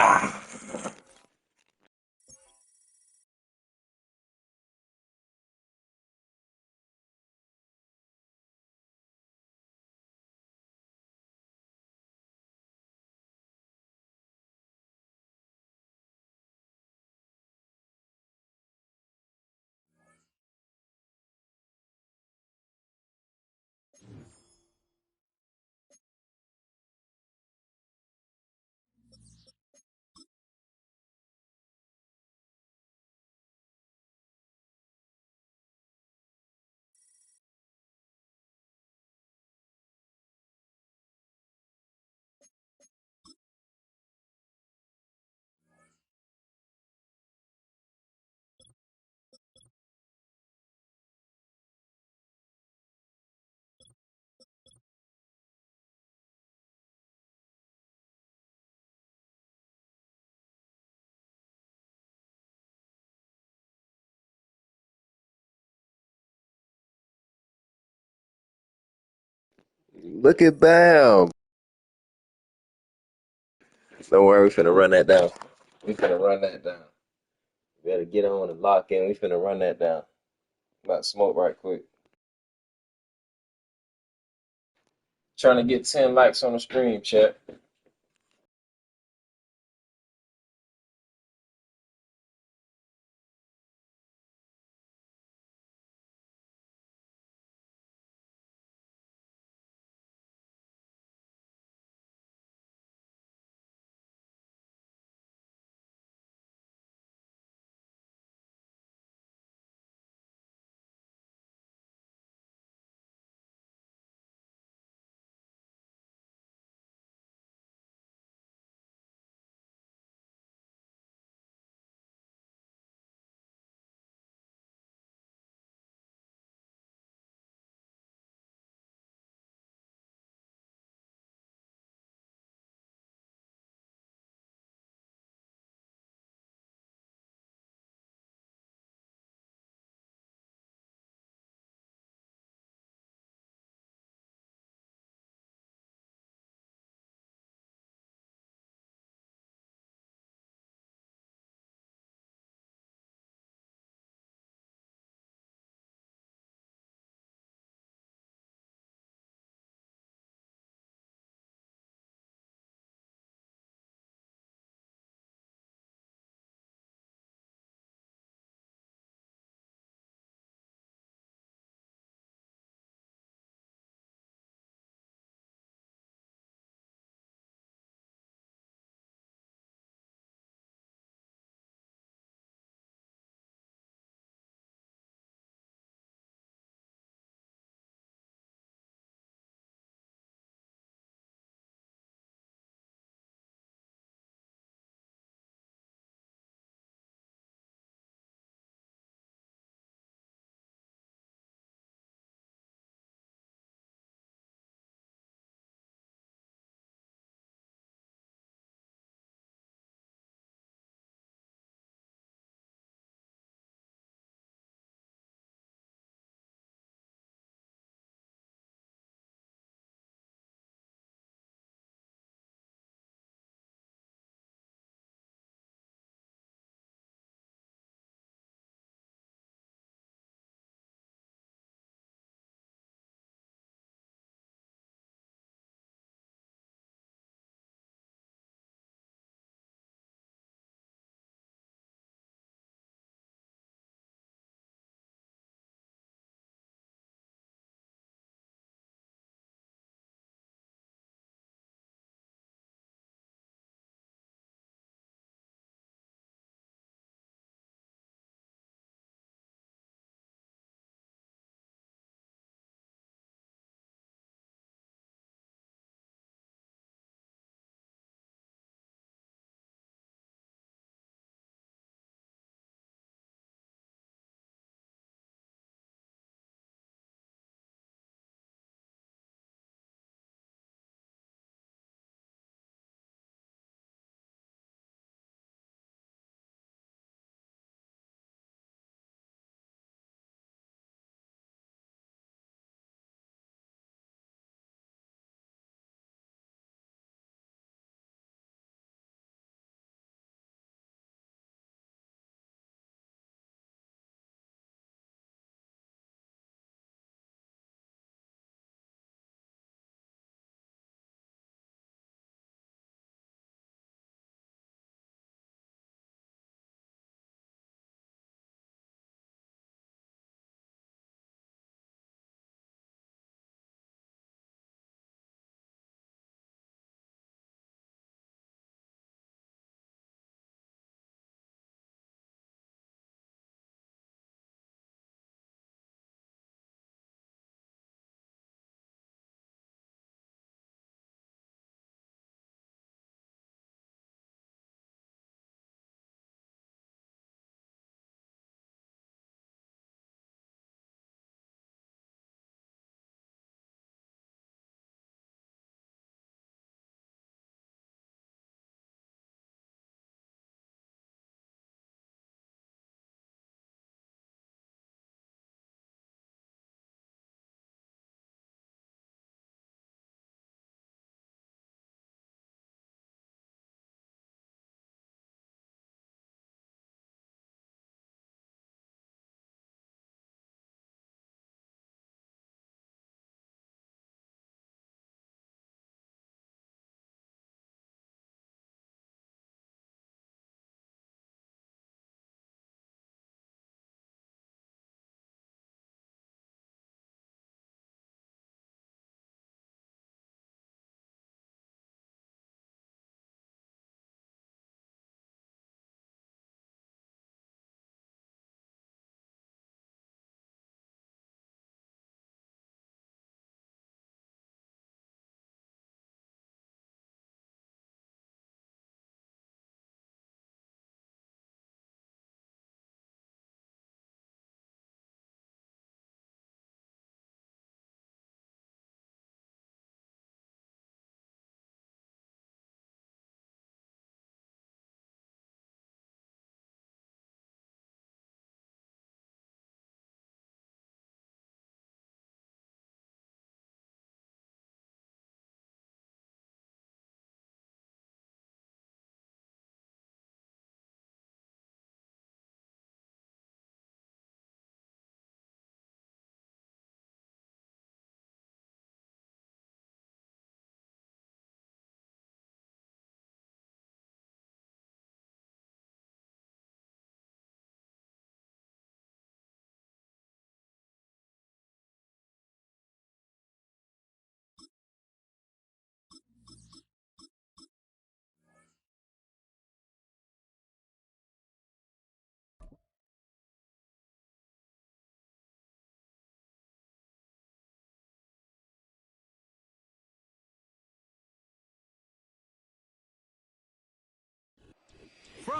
Look at Bam. Don't worry, we finna run that down. We finna run that down. We better get on and lock in. We finna run that down. About to smoke right quick. Trying to get 10 likes on the stream, chat.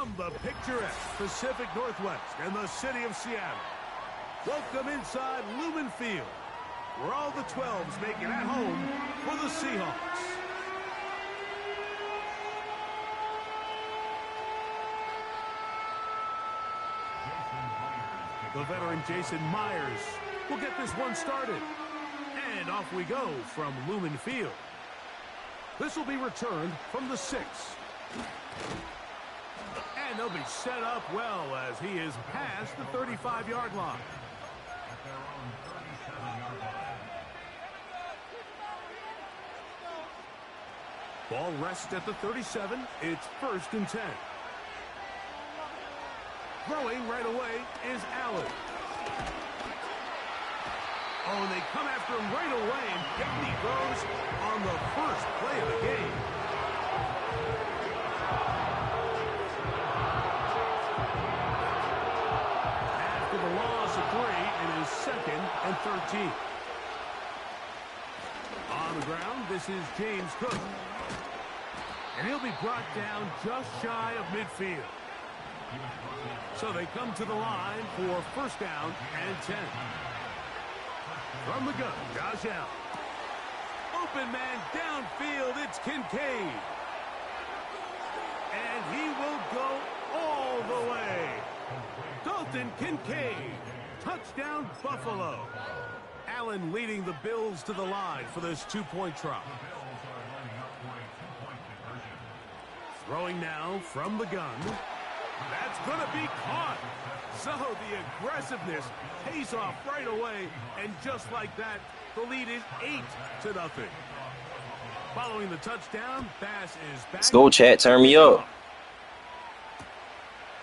From the picturesque Pacific Northwest and the city of Seattle, welcome inside Lumen Field, where all the 12s make it at home for the Seahawks. The veteran Jason Myers will get this one started. And off we go from Lumen Field. This will be returned from the 6. And they'll be set up well as he is past the 35-yard line. Ball rests at the 37. It's 1st and 10. Throwing right away is Allen. Oh, and they come after him right away, and down he goes on the first play of the game. After the loss of 3, it is 2nd and 13. On the ground, this is James Cook. And he'll be brought down just shy of midfield. So they come to the line for 1st down and 10. From the gun, Josh Allen. Open man downfield, it's Kincaid. And he will go all the way. Dalton Kincaid. Touchdown, Buffalo. Allen leading the Bills to the line for this 2-point try. Throwing now from the gun. That's going to be caught. So the aggressiveness pays off right away. And just like that, the lead is 8-0. Following the touchdown, pass is back. Let's go, chat. Turn me up.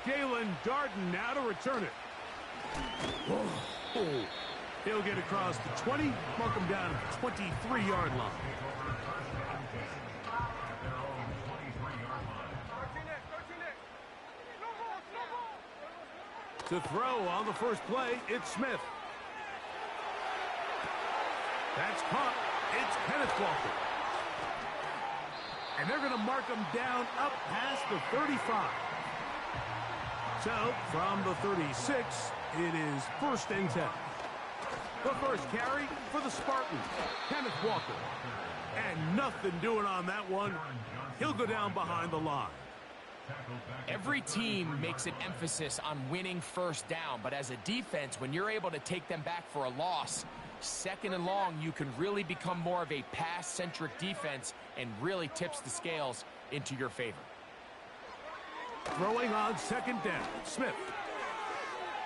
Jalen Darden now to return it. Oh. He'll get across the 20, mark him down at the 23-yard line. To throw on the first play, it's Smith. That's caught. It's Kenneth Walker. And they're going to mark him down up past the 35. So, from the 36, it is 1st and 10. The first carry for the Spartans, Kenneth Walker. And nothing doing on that one. He'll go down behind the line. Every team makes an emphasis on winning 1st down, but as a defense, when you're able to take them back for a loss, 2nd and long, you can really become more of a pass-centric defense and really tips the scales into your favor. Throwing on 2nd down, Smith.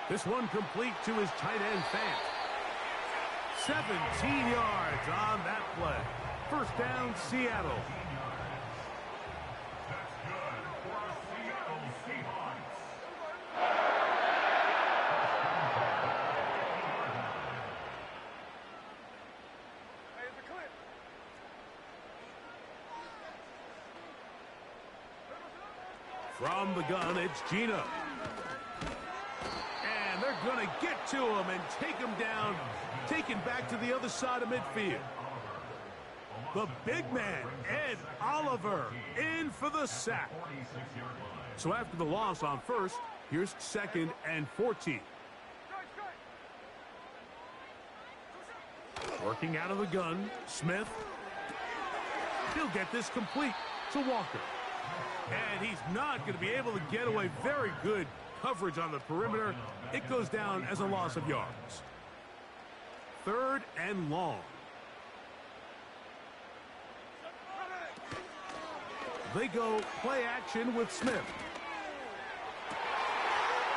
This one complete to his tight end, Fant. 17 yards on that play. 1st down, Seattle. From the gun, it's Gino. And they're going to get to him and take him down, taken back to the other side of midfield. The big man, Ed Oliver, in for the sack. So after the loss on 1st, here's 2nd and 14. Working out of the gun, Smith. He'll get this complete to Walker. And he's not going to be able to get away. Very good coverage on the perimeter. It goes down as a loss of yards. 3rd and long. They go play action with Smith.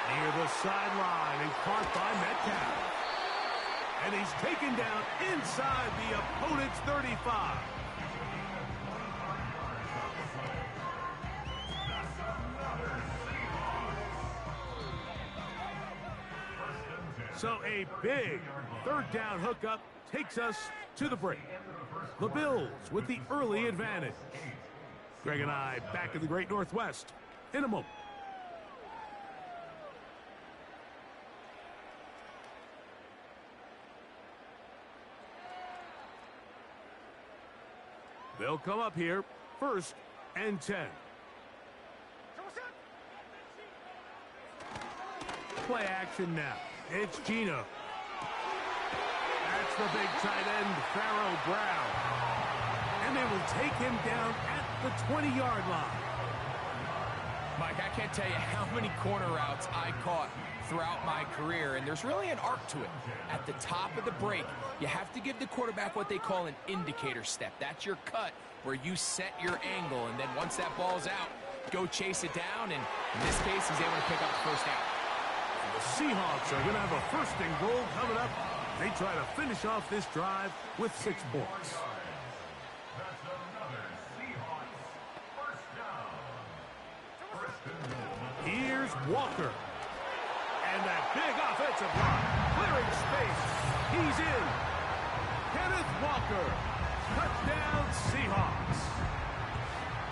Near the sideline and caught by Metcalf. And he's taken down inside the opponent's 35. So a big 3rd down hookup takes us to the break. The Bills with the early advantage. Greg and I back in the Great Northwest in a moment. They'll come up here 1st and 10. Play action now. It's Gino. That's the big tight end, Pharaoh Brown. And they will take him down at the 20-yard line. Mike, I can't tell you how many corner routes I caught throughout my career, and there's really an arc to it. At the top of the break, you have to give the quarterback what they call an indicator step. That's your cut where you set your angle, and then once that ball's out, go chase it down, and in this case, he's able to pick up the first down. The Seahawks are going to have a first and goal coming up. They try to finish off this drive with 6 points. Here's Walker. And that big offensive line, clearing space. He's in. Kenneth Walker. Touchdown, Seahawks.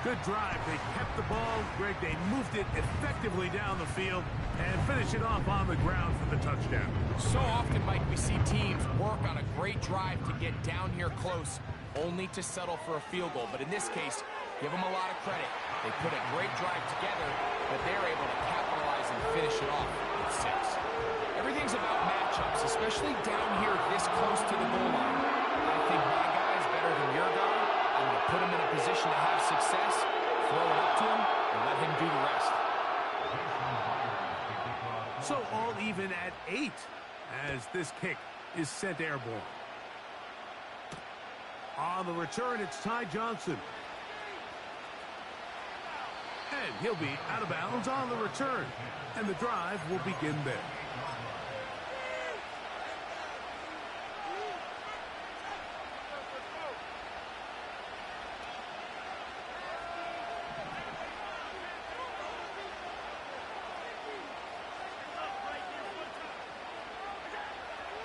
Good drive. They kept the ball. Greg, they moved it effectively down the field and finish it off on the ground for the touchdown. So often, Mike, we see teams work on a great drive to get down here close, only to settle for a field goal. But in this case, give them a lot of credit. They put a great drive together, but they're able to capitalize and finish it off with 6. Everything's about matchups, especially down here this close to the goal line. I think my guy is better than your guy. I'm going to put him in a position to have success, throw it up to him, and let him do the rest. So all even at 8 as this kick is sent airborne. On the return, it's Ty Johnson. And he'll be out of bounds on the return. And the drive will begin there.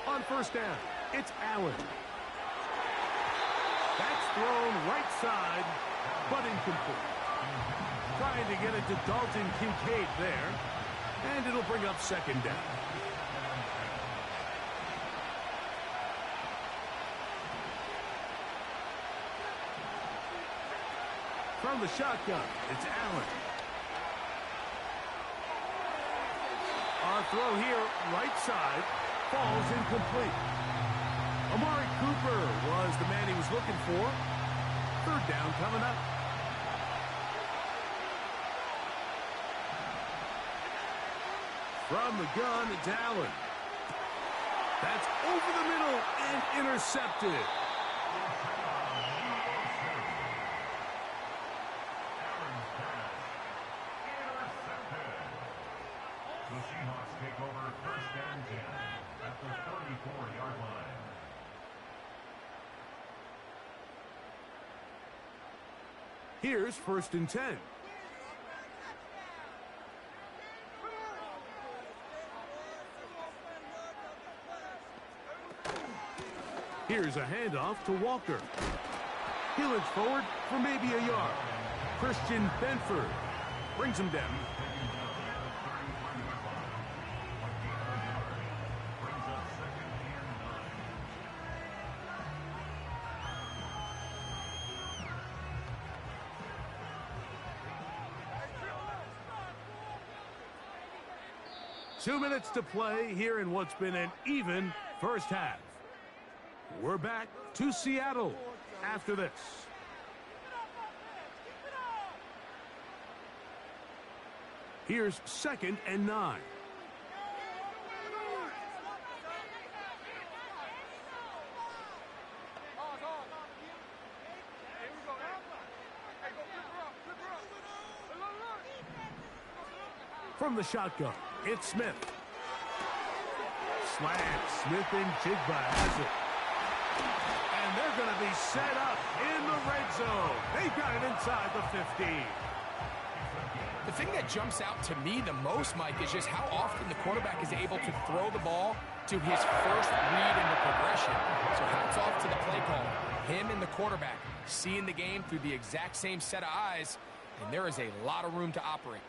On first down, it's Allen. That's thrown right side, but incomplete. Trying to get it to Dalton Kincaid there, and it'll bring up second down. From the shotgun, it's Allen. Our throw here, right side, falls incomplete. Amari Cooper was the man he was looking for. Third down coming up. From the gun, it's Allen. That's over the middle and intercepted. The Seahawks take over first and 10 at the 34-yard line. Here's first and 10. Here's a handoff to Walker. He looks forward for maybe a yard. Christian Benford brings him down. Two minutes to play here in what's been an even first half. We're back to Seattle after this. Here's second and 9. From the shotgun, it's Smith. Slant, Smith and Jigba has it. And they're going to be set up in the red zone. They've got it inside the 15. The thing that jumps out to me the most, Mike, is just how often the quarterback is able to throw the ball to his first read in the progression. So hats off to the play caller. Him and the quarterback seeing the game through the exact same set of eyes, and there is a lot of room to operate.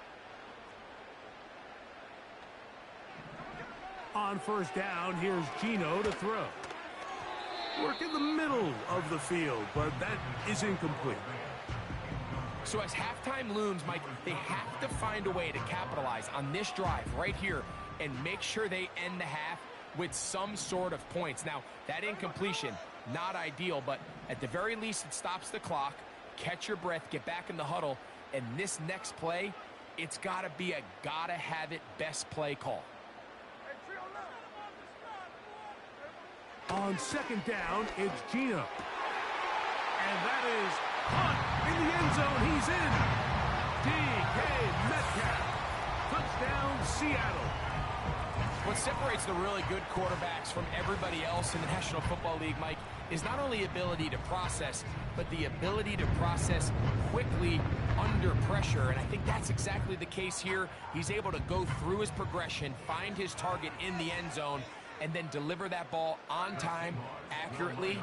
On first down, here's Gino to throw. Work in the middle of the field, but that is incomplete. So as halftime looms, Mike, they have to find a way to capitalize on this drive right here and make sure they end the half with some sort of points. Now, that incompletion, not ideal, but at the very least, it stops the clock. Catch your breath, get back in the huddle, and this next play, it's got to be a gotta-have-it best play call. On second down, it's Gino. And that is Hunt in the end zone. He's in. DK Metcalf. Touchdown, Seattle. What separates the really good quarterbacks from everybody else in the National Football League, Mike, is not only ability to process, but the ability to process quickly under pressure. And I think that's exactly the case here. He's able to go through his progression, find his target in the end zone, and then deliver that ball on time, accurately,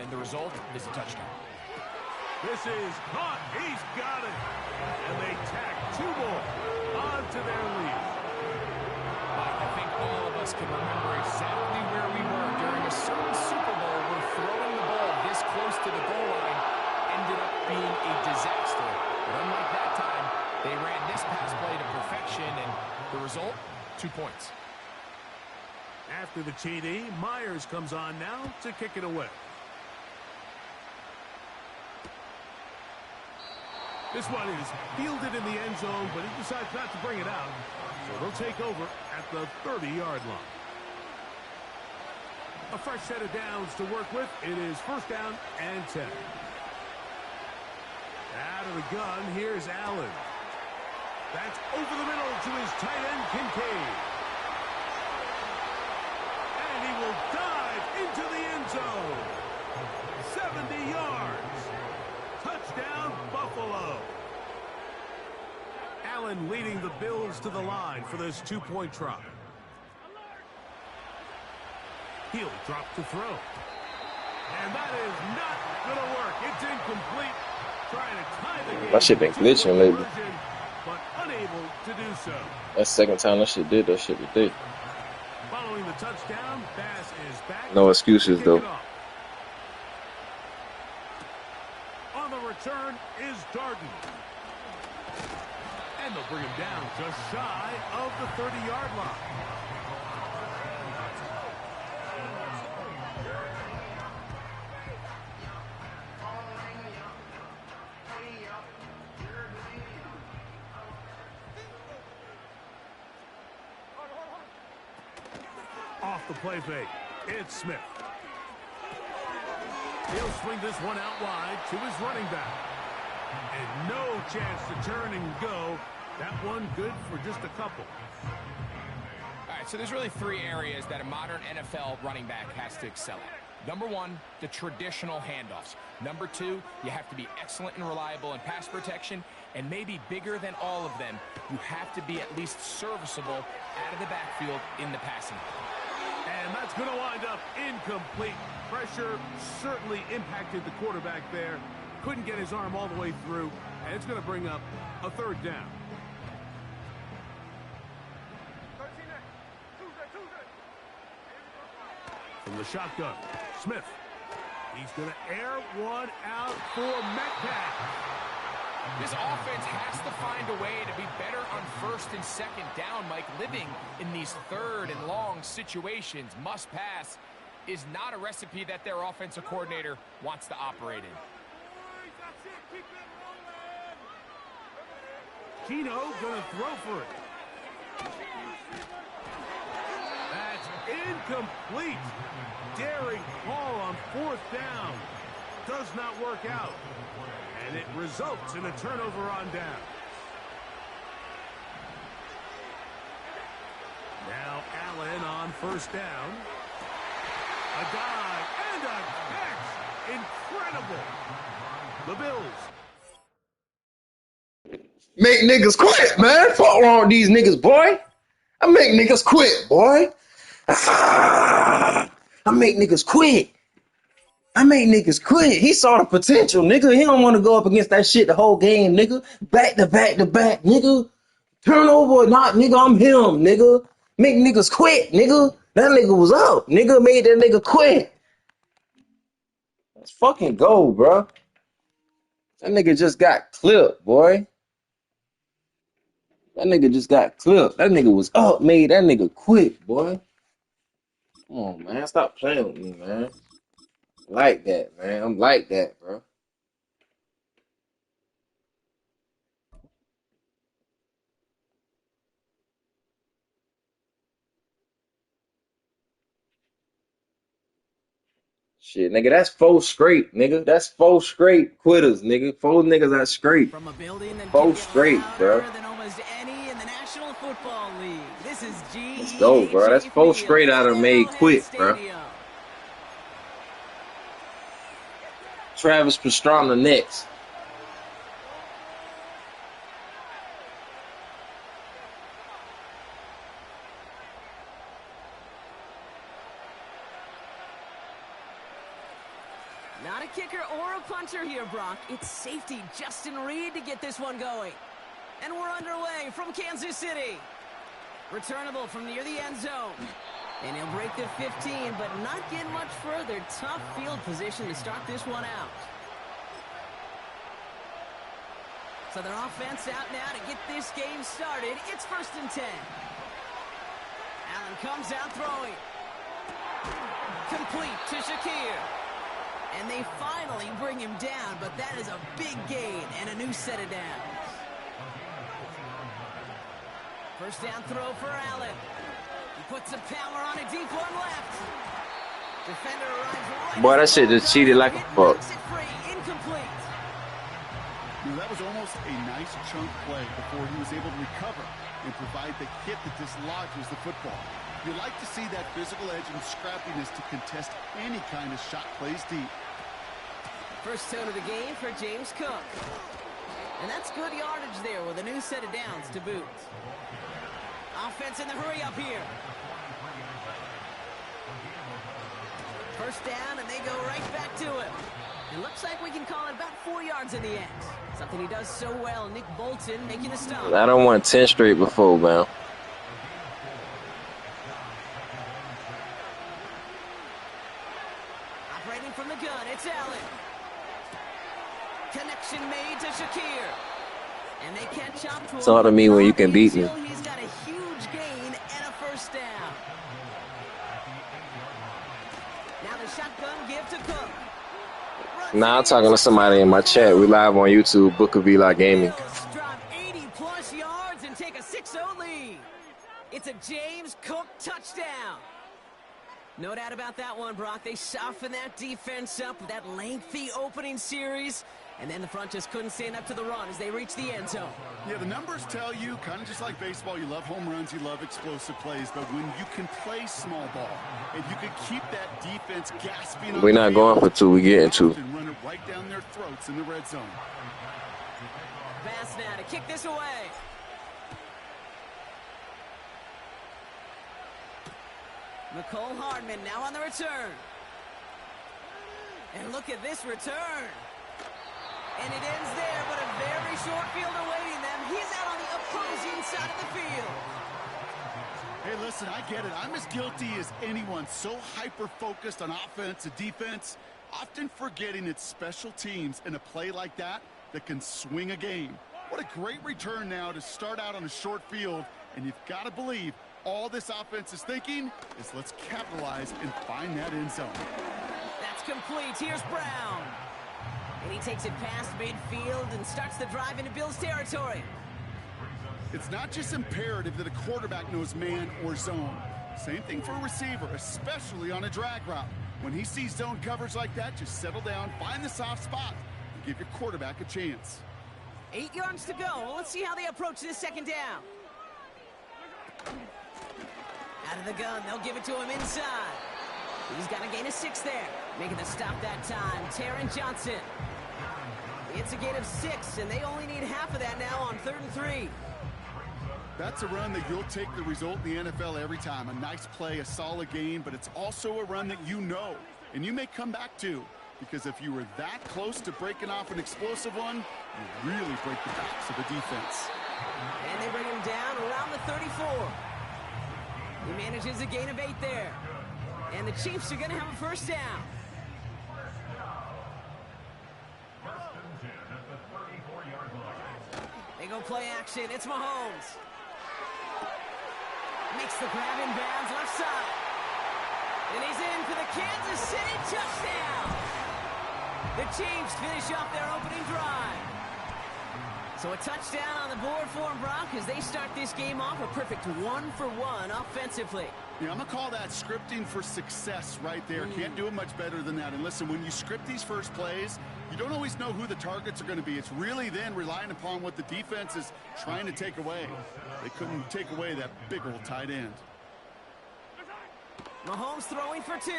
and the result is a touchdown. This is Hunt. He's got it. And they tack 2 more onto their lead. I think all of us can remember exactly where we were during a certain Super Bowl where throwing the ball this close to the goal line ended up being a disaster. But unlike that time, they ran this pass play to perfection, and the result, 2 points. After the TD, Myers comes on now to kick it away. This one is fielded in the end zone, but he decides not to bring it out. So they'll take over at the 30-yard line. A fresh set of downs to work with. It is first down and 10. Out of the gun, here's Allen. That's over the middle to his tight end, Kincaid. And he will dive into the end zone. 70 yards. Touchdown, Buffalo. Allen leading the Bills to the line for this 2-point try. He'll drop to throw. And that is not going to work. It's incomplete. Trying to tie the game. That shit been glitching lately. But unable to do so. That's the second time that shit did that shit today. Following the touchdown, pass is back. No excuses, though. On the return is Darden. And they'll bring him down just shy of the 30-yard line. Off the play fake, it's Smith. He'll swing this one out wide to his running back. And no chance to turn and go. That one good for just a couple. All right, so there's really 3 areas that a modern NFL running back has to excel at. Number 1, the traditional handoffs. Number 2, you have to be excellent and reliable in pass protection. And maybe bigger than all of them, you have to be at least serviceable out of the backfield in the passing game. And that's going to wind up incomplete. Pressure certainly impacted the quarterback there. Couldn't get his arm all the way through. And it's going to bring up a 3rd down. From the shotgun, Smith. He's going to air one out for Metcalf. This offense has to find a way to be better on 1st and 2nd down, Mike. Living in these 3rd and long situations, must pass, is not a recipe that their offensive coordinator wants to operate in. Gino gonna throw for it. That's incomplete. Daring call on 4th down. Does not work out. And it results in a turnover on down. Now Allen on 1st down. A dive and a catch. Incredible. The Bills. Make niggas quit, man. Fuck wrong with these niggas, boy. I make niggas quit, boy. I make niggas quit. I make niggas quit. He saw the potential, nigga. He don't want to go up against that shit the whole game, nigga. Back to back to back, nigga. Turnover or not, nigga, I'm him, nigga. Make niggas quit, nigga. That nigga was up. Nigga made that nigga quit. Let's fucking go, bro. That nigga just got clipped, boy. That nigga just got clipped. That nigga was up, made that nigga quit, boy. Come on, man. Stop playing with me, man. Like that, man. I'm like that, bro. Shit, nigga, that's 4 straight, nigga. That's 4 straight quitters, nigga. 4 niggas out straight. From a building that can 4 get straight, bro. louder than almost any in the National Football League. This is Let's go, bro. That's 4 straight out of made quit, bro. Travis Pastrana next. Not a kicker or a punter here, Brock. It's safety Justin Reed to get this one going. And we're underway from Kansas City. Returnable from near the end zone. And he'll break the 15, but not get much further. Tough field position to start this one out. So their offense out now to get this game started. It's 1st and 10. Allen comes out throwing. Complete to Shakir. And they finally bring him down, but that is a big gain and a new set of downs. 1st down throw for Allen. He puts some power on a deep one left. Defender arrives right. Boy, that shit just cheated like a fuck. Incomplete. That was almost a nice chunk play before he was able to recover and provide the hit that dislodges the football. You like to see that physical edge and scrappiness to contest any kind of shot plays deep. 1st tone of the game for James Cook. And that's good yardage there with a new set of downs to boot. Offense in the hurry up here. 1st down, and they go right back to him. It looks like we can call it about 4 yards in the end. Something he does so well. Nick Bolton making the stop. I don't want 10 straight before, man. Operating from the gun, it's Allen. Connection made to Shakir. And they catch up to him. It's all to me when you can beat me. He's got a huge gain and a 1st down. Now the shotgun give to Cook. Nah, I'm talking to somebody in my chat. We live on YouTube, BookofEliGaming. Drop 80-plus yards and take a 6-0 lead. It's a James Cook touchdown. No doubt about that one, Brock. They softened that defense up with that lengthy opening series. And then the front just couldn't stand up to the run as they reached the end zone. Yeah, the numbers tell you, kind of just like baseball, you love home runs, you love explosive plays, but when you can play small ball, and you can keep that defense gasping. We're not going for 2, we getting 2. And run it right down their throats in the red zone. Bass now to kick this away. Nicole Hardman now on the return. And look at this return. And it ends there, but a very short field awaiting them. He's out on the opposing side of the field. Hey, listen, I get it. I'm as guilty as anyone. So hyper-focused on offense and defense, often forgetting it's special teams in a play like that can swing a game. What a great return now to start out on a short field, and you've got to believe all this offense is thinking is let's capitalize and find that end zone. That's complete. Here's Brown. And he takes it past midfield and starts the drive into Bills territory. It's not just imperative that a quarterback knows man or zone. Same thing for a receiver, especially on a drag route. When he sees zone coverage like that, just settle down, find the soft spot, and give your quarterback a chance. 8 yards to go. Well, let's see how they approach this 2nd down. Out of the gun, they'll give it to him inside. He's got a gain of 6 there. Making the stop that time, Taron Johnson. It's a gain of 6, and they only need half of that now on 3rd and 3. That's a run that you'll take the result in the NFL every time. A nice play, a solid game, but it's also a run that you know, and you may come back to, because if you were that close to breaking off an explosive one, you really break the backs of the defense. And they bring him down around the 34. He manages a gain of 8 there. And the Chiefs are going to have a 1st down. They go play action. It's Mahomes. Makes the grab in bounds left side. And he's in for the Kansas City touchdown. The Chiefs finish off their opening drive. So a touchdown on the board for them, Brock, as they start this game off a perfect 1-for-1 offensively. Yeah, I'm going to call that scripting for success right there. Can't do it much better than that. And listen, when you script these first plays, you don't always know who the targets are going to be. It's really then relying upon what the defense is trying to take away. They couldn't take away that big old tight end. Mahomes throwing for 2.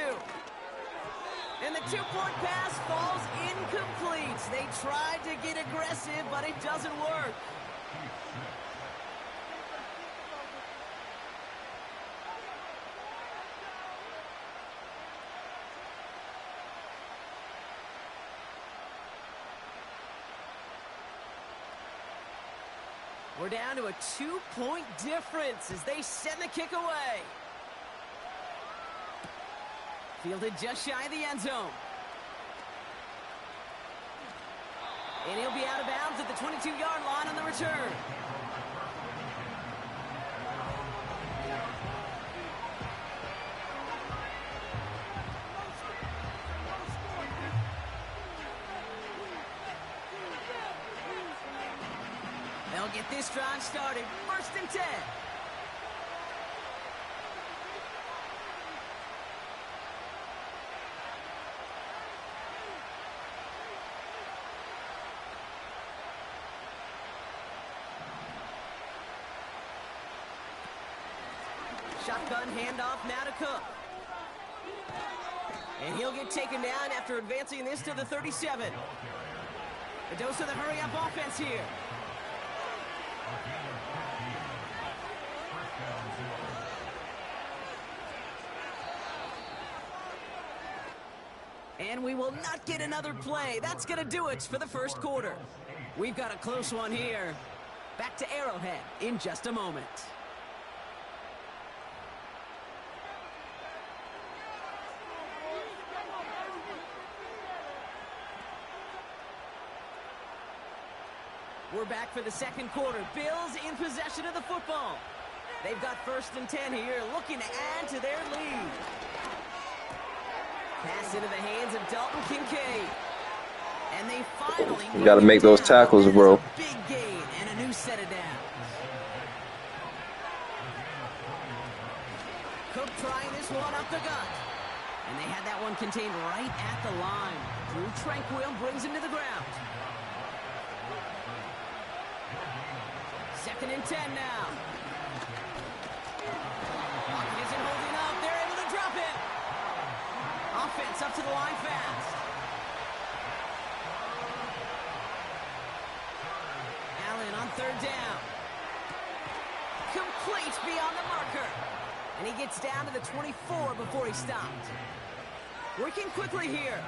And the 2-point pass falls incomplete. They tried to get aggressive, but it doesn't work. We're down to a 2-point difference as they send the kick away. Fielded just shy of the end zone. And he'll be out of bounds at the 22-yard line on the return. They'll get this drive started. 1st and 10. Shotgun handoff now to Cook. And he'll get taken down after advancing this to the 37. A dose of the hurry-up offense here. And we will not get another play. That's going to do it for the first quarter. We've got a close one here. Back to Arrowhead in just a moment. We're back for the second quarter. Bills in possession of the football. They've got 1st and 10 here, looking to add to their lead. Pass into the hands of Dalton Kincaid. And they finally you got to make those tackles, bro. Big gain and a new set of downs. Cook trying this one up the gut. And they had that one contained right at the line. Drew Tranquil brings him to the ground. 2nd and 10 now. Pocket isn't holding up. They're able to drop it. Offense up to the line fast. Allen on 3rd down. Complete beyond the marker. And he gets down to the 24 before he stopped. Working quickly here.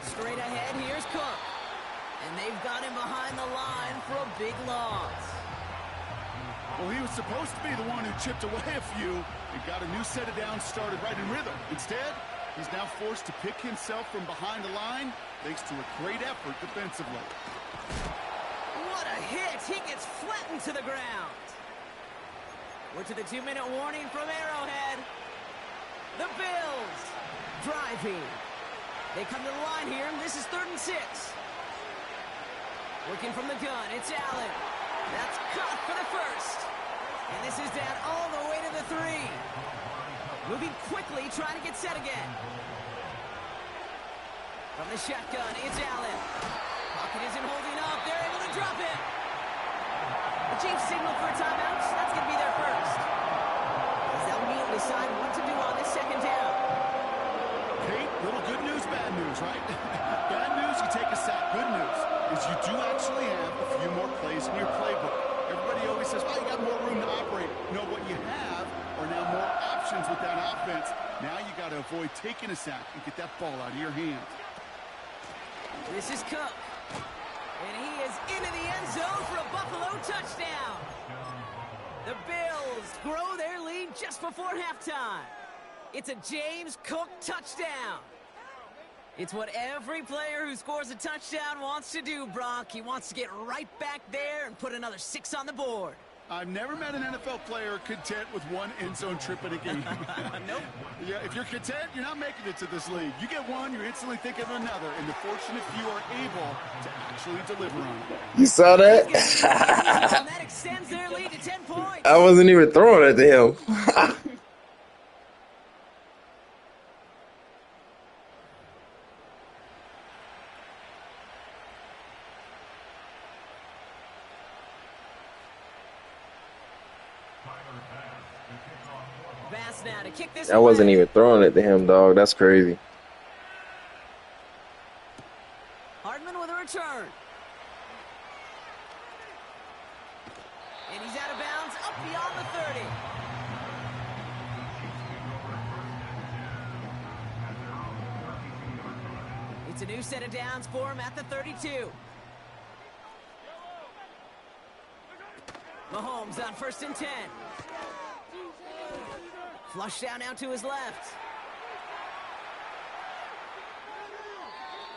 Straight ahead, here's Cook. And they've got him behind the line for a big loss. Well, he was supposed to be the one who chipped away a few and got a new set of downs started right in rhythm. Instead, he's now forced to pick himself from behind the line thanks to a great effort defensively. What a hit! He gets flattened to the ground. We're to the 2-minute warning from Arrowhead. The Bills driving. They come to the line here, and this is 3rd and 6. Working from the gun, it's Allen. That's caught for the 1st. And this is down all the way to the 3. Moving quickly, trying to get set again. From the shotgun, it's Allen. Pocket isn't holding up. They're able to drop it. The Chiefs signal for a timeout. That's going to be their first. As they'll immediately decide what to do on this 2nd down. Kate, little good news, bad news, right? Bad news, you take a sack. Good news is you do actually have a few more plays in your playbook. Everybody always says, well, you got more room to operate. No, what you have are now more options with that offense. Now you got to avoid taking a sack and get that ball out of your hand. This is Cook. And he is into the end zone for a Buffalo touchdown. The Bills grow their lead just before halftime. It's a James Cook touchdown. It's what every player who scores a touchdown wants to do, Brock. He wants to get right back there and put another 6 on the board. I've never met an NFL player content with one end zone trip in a game. Nope. Yeah, if you're content, you're not making it to this league. You get one, you're instantly thinking of another, and the fortunate few are able to actually deliver on it. You saw that? And that extends their lead to 10 points. I wasn't even throwing it to him. Bass now to kick this I wasn't away. even throwing it to him, dog. That's crazy. Hardman with a return. And he's out of bounds, up beyond the 30. It's a new set of downs for him at the 32. Mahomes on 1st and 10. Flush down out to his left.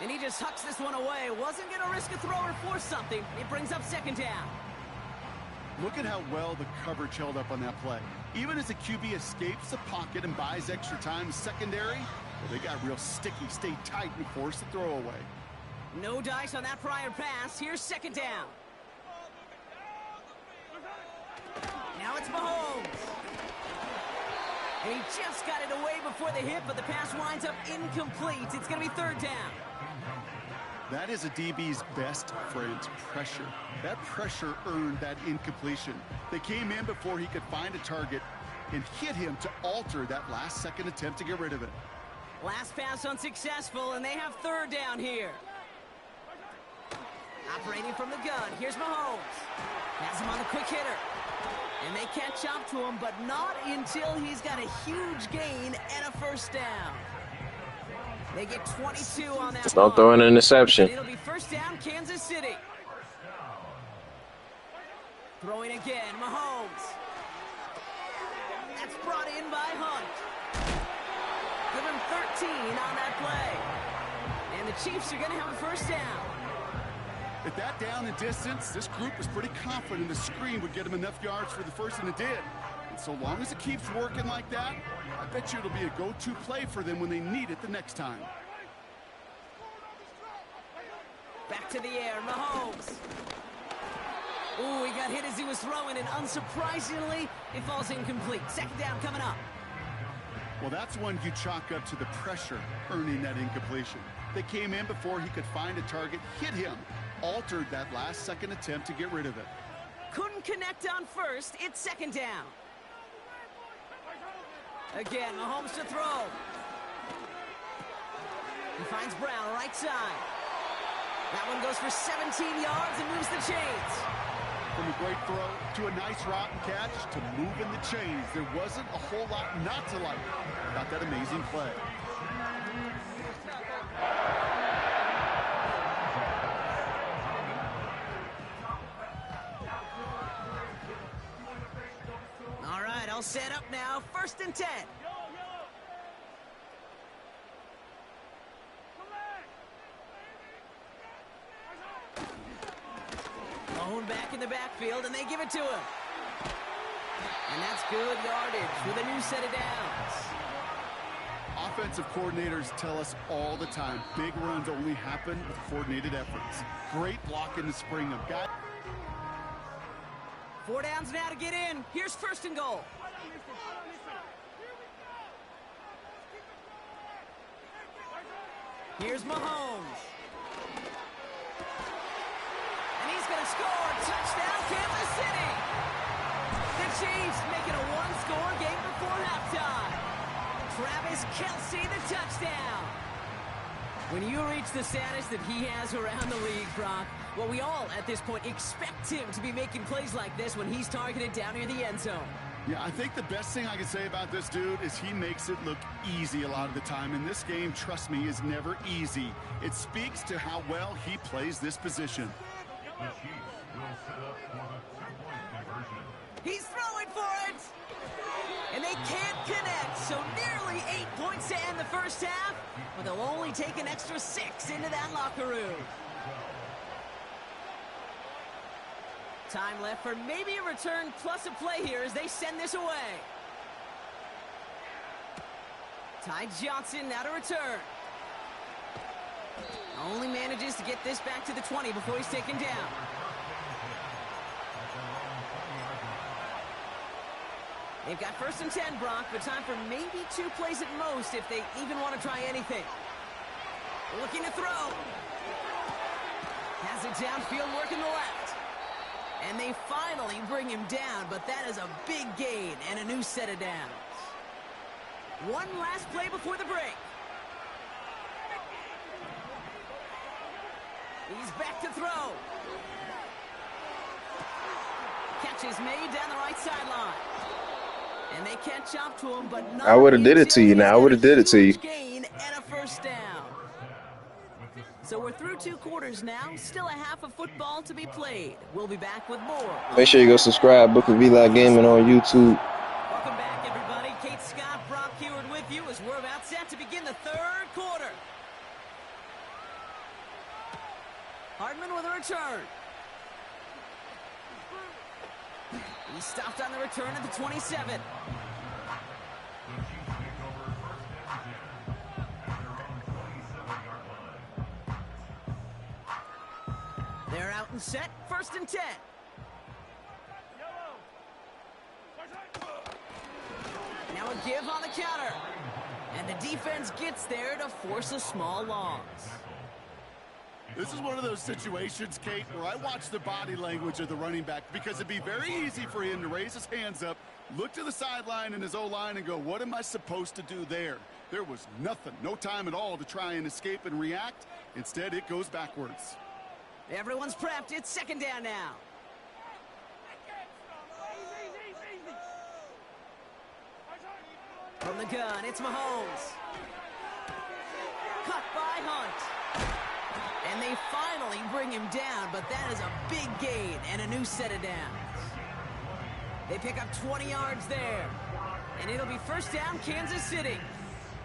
And he just hucks this one away. Wasn't going to risk a throw or force something. It brings up 2nd down. Look at how well the coverage held up on that play. Even as the QB escapes the pocket and buys extra time secondary, well, they got real sticky, stayed tight, and forced the throw away. No dice on that prior pass. Here's 2nd down. Now it's Mahomes. And he just got it away before the hit, but the pass winds up incomplete. It's going to be 3rd down. That is a DB's best friend, pressure. That pressure earned that incompletion. They came in before he could find a target and hit him to alter that last-second attempt to get rid of it. Last pass unsuccessful, and they have 3rd down here. Operating from the gun, here's Mahomes. Has him on the quick hitter. And they catch up to him, but not until he's got a huge gain and a 1st down. They get 22 on that. Don't throw an interception. It'll be 1st down, Kansas City. Throwing again, Mahomes. That's brought in by Hunt. Give him 13 on that play. And the Chiefs are going to have a 1st down. At that down and distance, this group was pretty confident the screen would get him enough yards for the 1st, and it did. And so long as it keeps working like that, I bet you it'll be a go-to play for them when they need it the next time. Back to the air, Mahomes. Ooh, he got hit as he was throwing, and unsurprisingly, it falls incomplete. 2nd down coming up. Well, that's one you chalk up to the pressure earning that incompletion. They came in before he could find a target, hit him, altered that last-second attempt to get rid of it. Couldn't connect on 1st. It's 2nd down. Again, Mahomes to throw. He finds Brown right side. That one goes for 17 yards and moves the chains. From a great throw to a nice route and catch to moving the chains, there wasn't a whole lot not to like about that amazing play. All right, all set up now. 1st and 10. Mahone back in the backfield, and they give it to him. And that's good yardage with a new set of downs. Offensive coordinators tell us all the time, big runs only happen with coordinated efforts. Great block in the spring of guys. 4 downs now to get in. Here's 1st and goal. Here's Mahomes. And he's going to score. Touchdown, Kansas City. The Chiefs making a one-score game before halftime. Travis Kelce, the touchdown. When you reach the status that he has around the league, Brock, well, we all, at this point, expect him to be making plays like this when he's targeted down near the end zone. Yeah, I think the best thing I can say about this dude is he makes it look easy a lot of the time. And this game, trust me, is never easy. It speaks to how well he plays this position. The Chiefs will set up for the 2-point conversion. He's throwing for it! And they can't connect. So nearly 8 points to end the first half, but they'll only take an extra 6 into that locker room. Time left for maybe a return plus a play here as they send this away. Ty Johnson now to return. Only manages to get this back to the 20 before he's taken down. They've got 1st and 10, Brock, but time for maybe 2 plays at most if they even want to try anything. Looking to throw. Has it downfield, working the left. And they finally bring him down, but that is a big gain and a new set of downs. One last play before the break. He's back to throw. Catch is made down the right sideline. And they catch up to him, but not I would have did it to you now. I would have did it to you. Gain and a 1st down. So we're through 2 quarters now. Still a half of football to be played. We'll be back with more. Make sure you go subscribe. BookofEliGaming on YouTube. Welcome back, everybody. Kate Scott, Brock Heward with you as we're about set to begin the 3rd quarter. Hardman with a return. He stopped on the return at the 27. They're out and set. 1st and 10. Now a give on the counter. And the defense gets there to force a small loss. This is one of those situations, Kate, where I watch the body language of the running back because it'd be very easy for him to raise his hands up, look to the sideline in his O-line and go, what am I supposed to do there? There was nothing, no time at all to try and escape and react. Instead, it goes backwards. Everyone's prepped. It's 2nd down now. From the gun, it's Mahomes. Cut by Hunt. And they finally bring him down, but that is a big gain and a new set of downs. They pick up 20 yards there. And it'll be 1st down, Kansas City.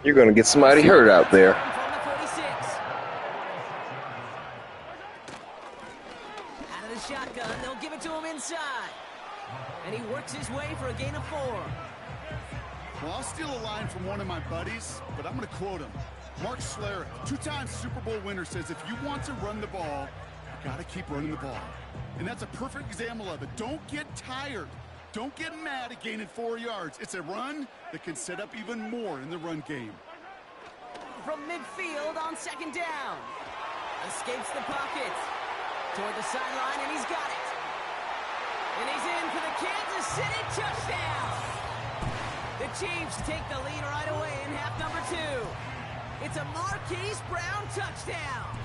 You're going to get somebody hurt out there. From the 46. Out of the shotgun, they'll give it to him inside. And he works his way for a gain of 4. Well, I'll steal a line from one of my buddies, but I'm going to quote him. Mark Schlereth, 2-time Super Bowl winner, says if you want to run the ball, you got to keep running the ball. And that's a perfect example of it. Don't get tired. Don't get mad at gaining 4 yards. It's a run that can set up even more in the run game. From midfield on 2nd down. Escapes the pocket. Toward the sideline, and he's got it. And he's in for the Kansas City touchdown. The Chiefs take the lead right away in half number 2. It's a Marquise Brown touchdown.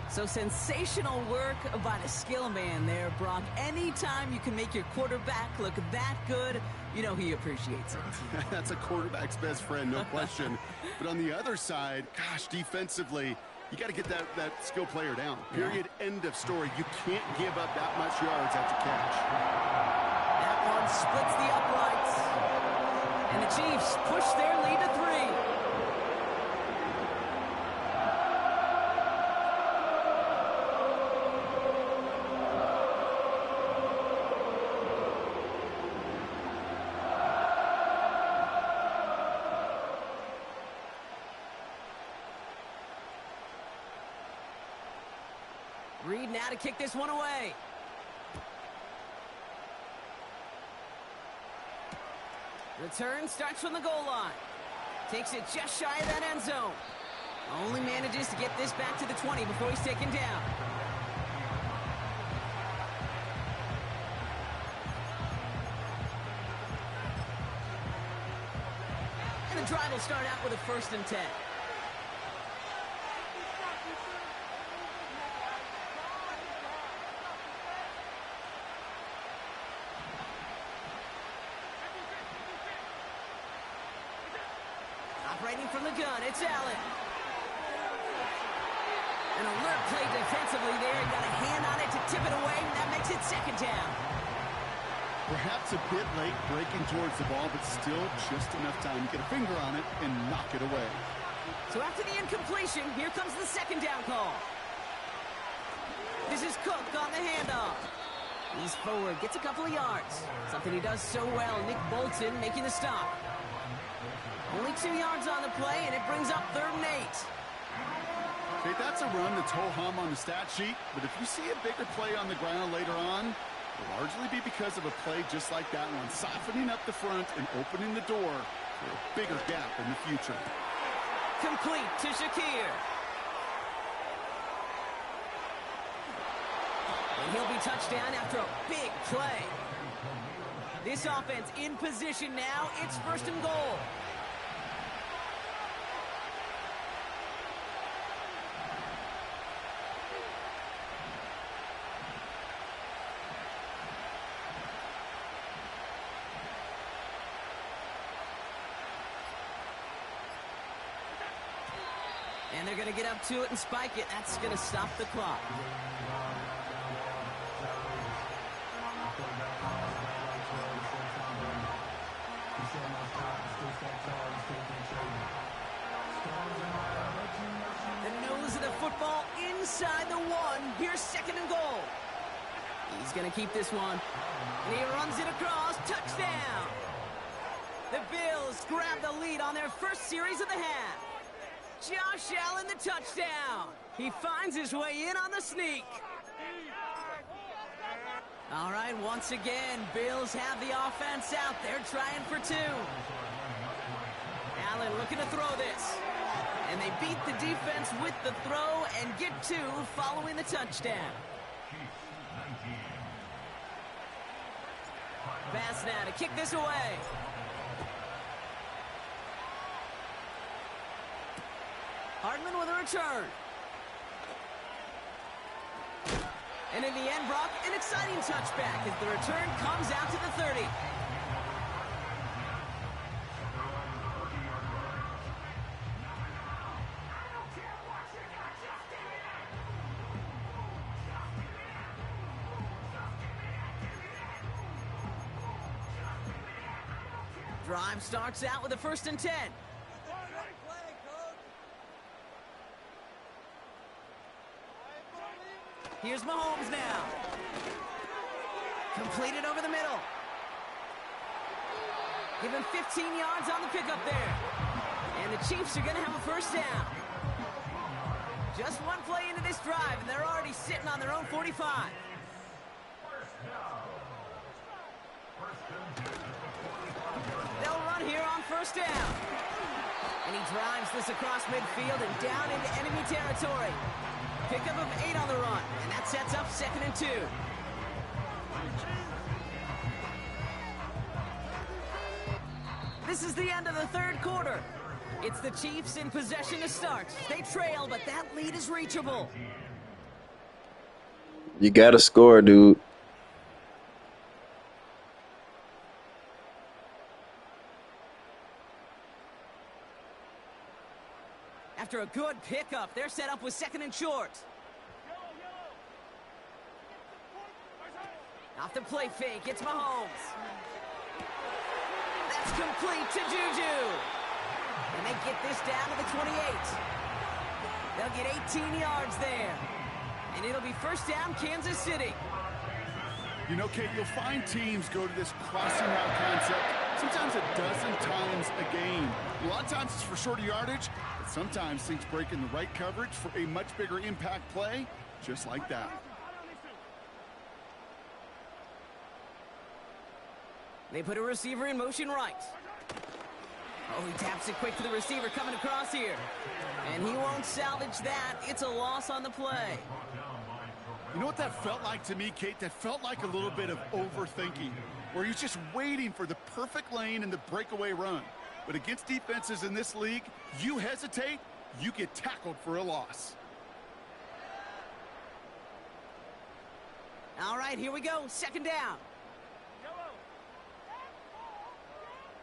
So sensational work by the skill man there, Brock. Anytime you can make your quarterback look that good, you know he appreciates it. That's a quarterback's best friend, no question. But on the other side, gosh, defensively, you got to get that skill player down. Period. Yeah. End of story. You can't give up that much yards after catch. That one splits the uprights. And the Chiefs push their lead to 3. Reed now to kick this one away. Return starts from the goal line. Takes it just shy of that end zone. Only manages to get this back to the 20 before he's taken down. And the drive will start out with a 1st and 10. Operating from the gun, it's Allen. An alert play defensively there. Got a hand on it to tip it away, and that makes it 2nd down. Perhaps a bit late breaking towards the ball, but still just enough time to get a finger on it and knock it away. So after the incompletion, here comes the second down call. This is Cook on the handoff. He's forward, gets a couple of yards. Something he does so well, Nick Bolton making the stop. Only 2 yards on the play, and it brings up 3rd and 8. Okay, that's a run that's ho-hum on the stat sheet, but if you see a bigger play on the ground later on, it'll largely be because of a play just like that one, softening up the front and opening the door for a bigger gap in the future. Complete to Shakir. And he'll be touchdown after a big play. This offense in position now. It's 1st and goal. And they're going to get up to it and spike it. That's going to stop the clock. The nose of the football inside the 1. Here's 2nd and goal. He's going to keep this one. And he runs it across. Touchdown. The Bills grab the lead on their first series of the half. Josh Allen, the touchdown. He finds his way in on the sneak. All right, once again, Bills have the offense out. They're trying for 2. Allen looking to throw this. And they beat the defense with the throw and get 2 following the touchdown. Pass now to kick this away. Hardman with a return. And in the end, Brock, an exciting touchback as the return comes out to the 30. Drive starts out with a 1st and 10. Here's Mahomes now. Completed over the middle. Give him 15 yards on the pickup there. And the Chiefs are going to have a 1st down. Just one play into this drive, and they're already sitting on their own 45. They'll run here on 1st down. And he drives this across midfield and down into enemy territory. Pickup of 8 on the run, and that sets up 2nd and 2. This is the end of the 3rd quarter. It's the Chiefs in possession to start. They trail, but that lead is reachable. You gotta score, dude. After a good pickup, they're set up with 2nd and short. Off the play fake, it's Mahomes. That's complete to Juju. And they get this down to the 28. They'll get 18 yards there. And it'll be 1st down, Kansas City. You know, Kate, you'll find teams go to this crossing route concept sometimes a dozen times a game. A lot of times it's for shorter yardage, but sometimes things break in the right coverage for a much bigger impact play, just like that. They put a receiver in motion right. Oh, he taps it quick to the receiver coming across here. And he won't salvage that. It's a loss on the play. You know what that felt like to me, Kate? That felt like a little bit of overthinking, where he's just waiting for the perfect lane and the breakaway run. But against defenses in this league, you hesitate, you get tackled for a loss. All right, here we go. 2nd down.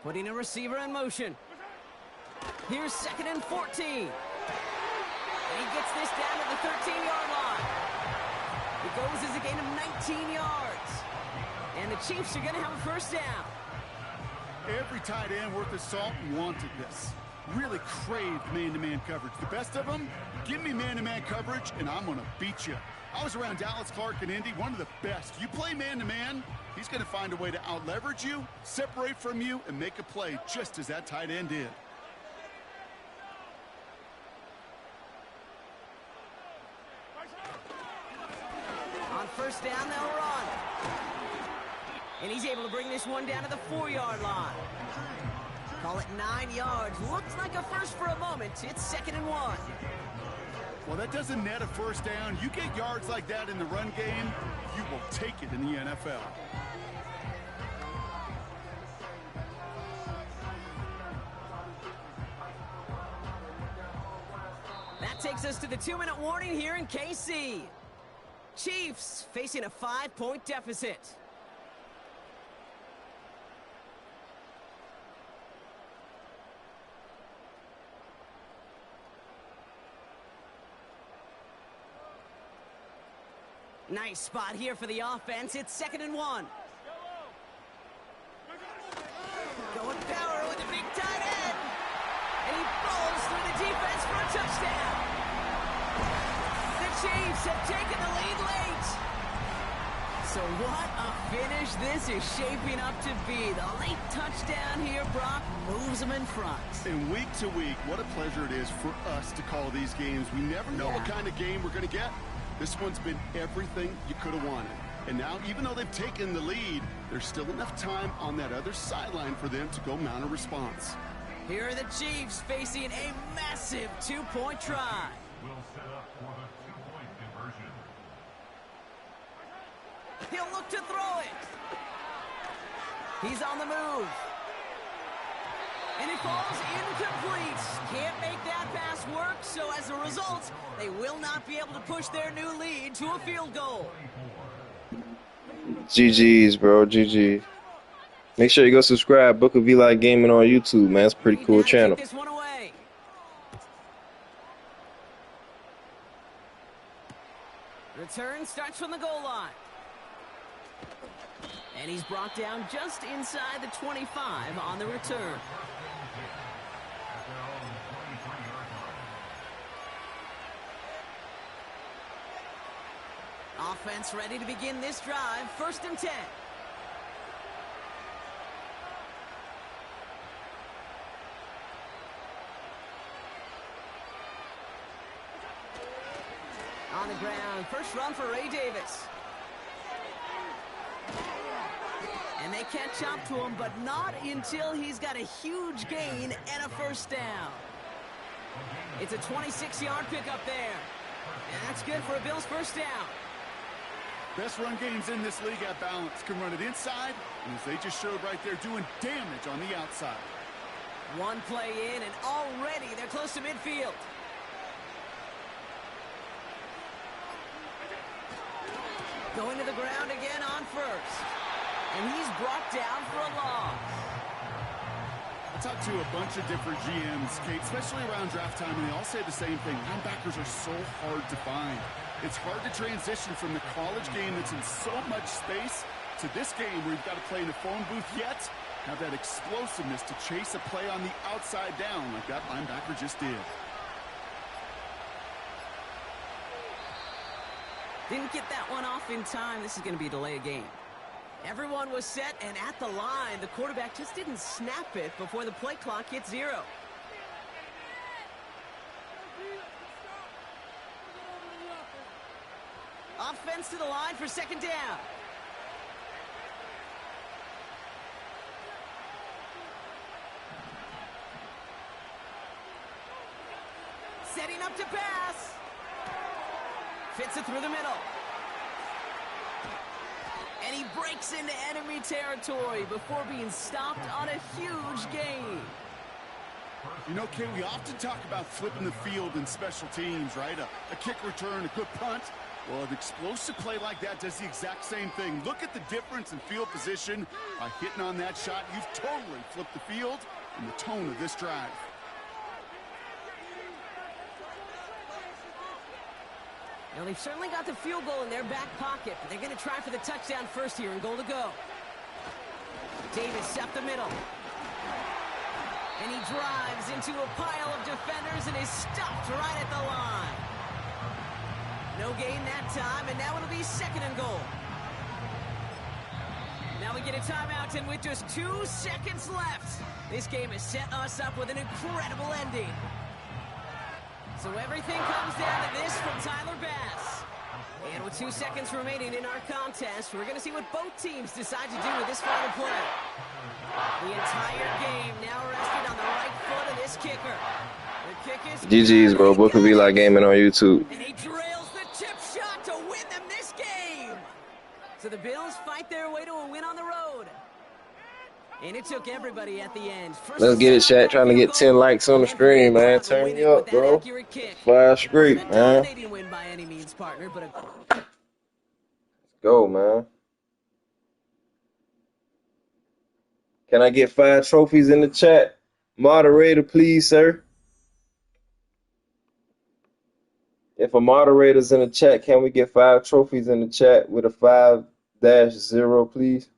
Putting a receiver in motion. Here's 2nd and 14. And he gets this down to the 13-yard line. It goes as a gain of 19 yards. And the Chiefs are going to have a first down. Every tight end worth his salt wanted this. Really craved man-to-man coverage. The best of them, give me man-to-man coverage, and I'm going to beat you. I was around Dallas Clark and Indy, one of the best. You play man-to-man, he's going to find a way to out-leverage you, separate from you, and make a play just as that tight end did. On first down, they'll run. And he's able to bring this one down to the 4-yard line. Call it 9 yards. Looks like a first for a moment. It's 2nd and 1. Well, that doesn't net a first down. You get yards like that in the run game, you will take it in the NFL. That takes us to the 2-minute warning here in KC. Chiefs facing a 5-point deficit. Nice spot here for the offense. It's 2nd and 1. Going power with a big tight end. And he rolls through the defense for a touchdown. The Chiefs have taken the lead late. So what a finish this is shaping up to be. The late touchdown here, Brock, moves them in front. And week to week, what a pleasure it is for us to call these games. We never know what kind of game we're going to get. This one's been everything you could have wanted. And now, even though they've taken the lead, there's still enough time on that other sideline for them to go mount a response. Here are the Chiefs facing a massive 2-point try. Will set up for the 2-point conversion. He'll look to throw it. He's on the move. And it falls incomplete. Can't make that pass work, so as a result, they will not be able to push their new lead to a field goal. GG's, bro. GG. Make sure you go subscribe. BookofEliGaming on YouTube, man. It's a pretty cool channel. Take this one away. Return starts from the goal line. And he's brought down just inside the 25 on the return. Offense ready to begin this drive. 1st and 10. On the ground. First run for Ray Davis. And they catch up to him, but not until he's got a huge gain and a first down. It's a 26-yard pickup there. And that's good for a Bills first down. Best run games in this league at balance. Can run it inside, and as they just showed right there, doing damage on the outside. One play in, and already they're close to midfield. Going to the ground again on first. And he's brought down for a loss. I talked to a bunch of different GMs, Kate, especially around draft time, and they all say the same thing. Linebackers are so hard to find. It's hard to transition from the college game that's in so much space to this game where you've got to play in the phone booth yet have that explosiveness to chase a play on the outside down like that linebacker just did. Didn't get that one off in time. This is going to be a delay of game. Everyone was set and at the line. The quarterback just didn't snap it before the play clock hit 0. Offense to the line for 2nd down. Setting up to pass. Fits it through the middle. And he breaks into enemy territory before being stopped on a huge gain. You know, Kay, we often talk about flipping the field in special teams, right? A kick return, a good punt. Well, an explosive play like that does the exact same thing. Look at the difference in field position. By hitting on that shot, you've totally flipped the field and the tone of this drive. Now, they've certainly got the field goal in their back pocket, but they're going to try for the touchdown first here and goal to go. Davis up the middle. And he drives into a pile of defenders and is stopped right at the line. No gain that time, and now it'll be second and goal. Now we get a timeout, and with just 2 seconds left, this game has set us up with an incredible ending. So everything comes down to this from Tyler Bass. And with 2 seconds remaining in our contest, we're going to see what both teams decide to do with this final play. The entire game now rested on the right foot of this kicker. The kick is GG's, bro. BookofEliGaming on YouTube. and he drills the chip shot to win them this game. So the Bills fight their way to a win on the road. And it took everybody at the end. Let's get it, chat. Trying to get 10 likes on the screen, man. Turn me up, bro. 5 straight, man. Win by any means, partner, but Let's go, man. Can I get 5 trophies in the chat? Moderator, please, sir. If a moderator's in the chat, can we get 5 trophies in the chat with a 5-0, please?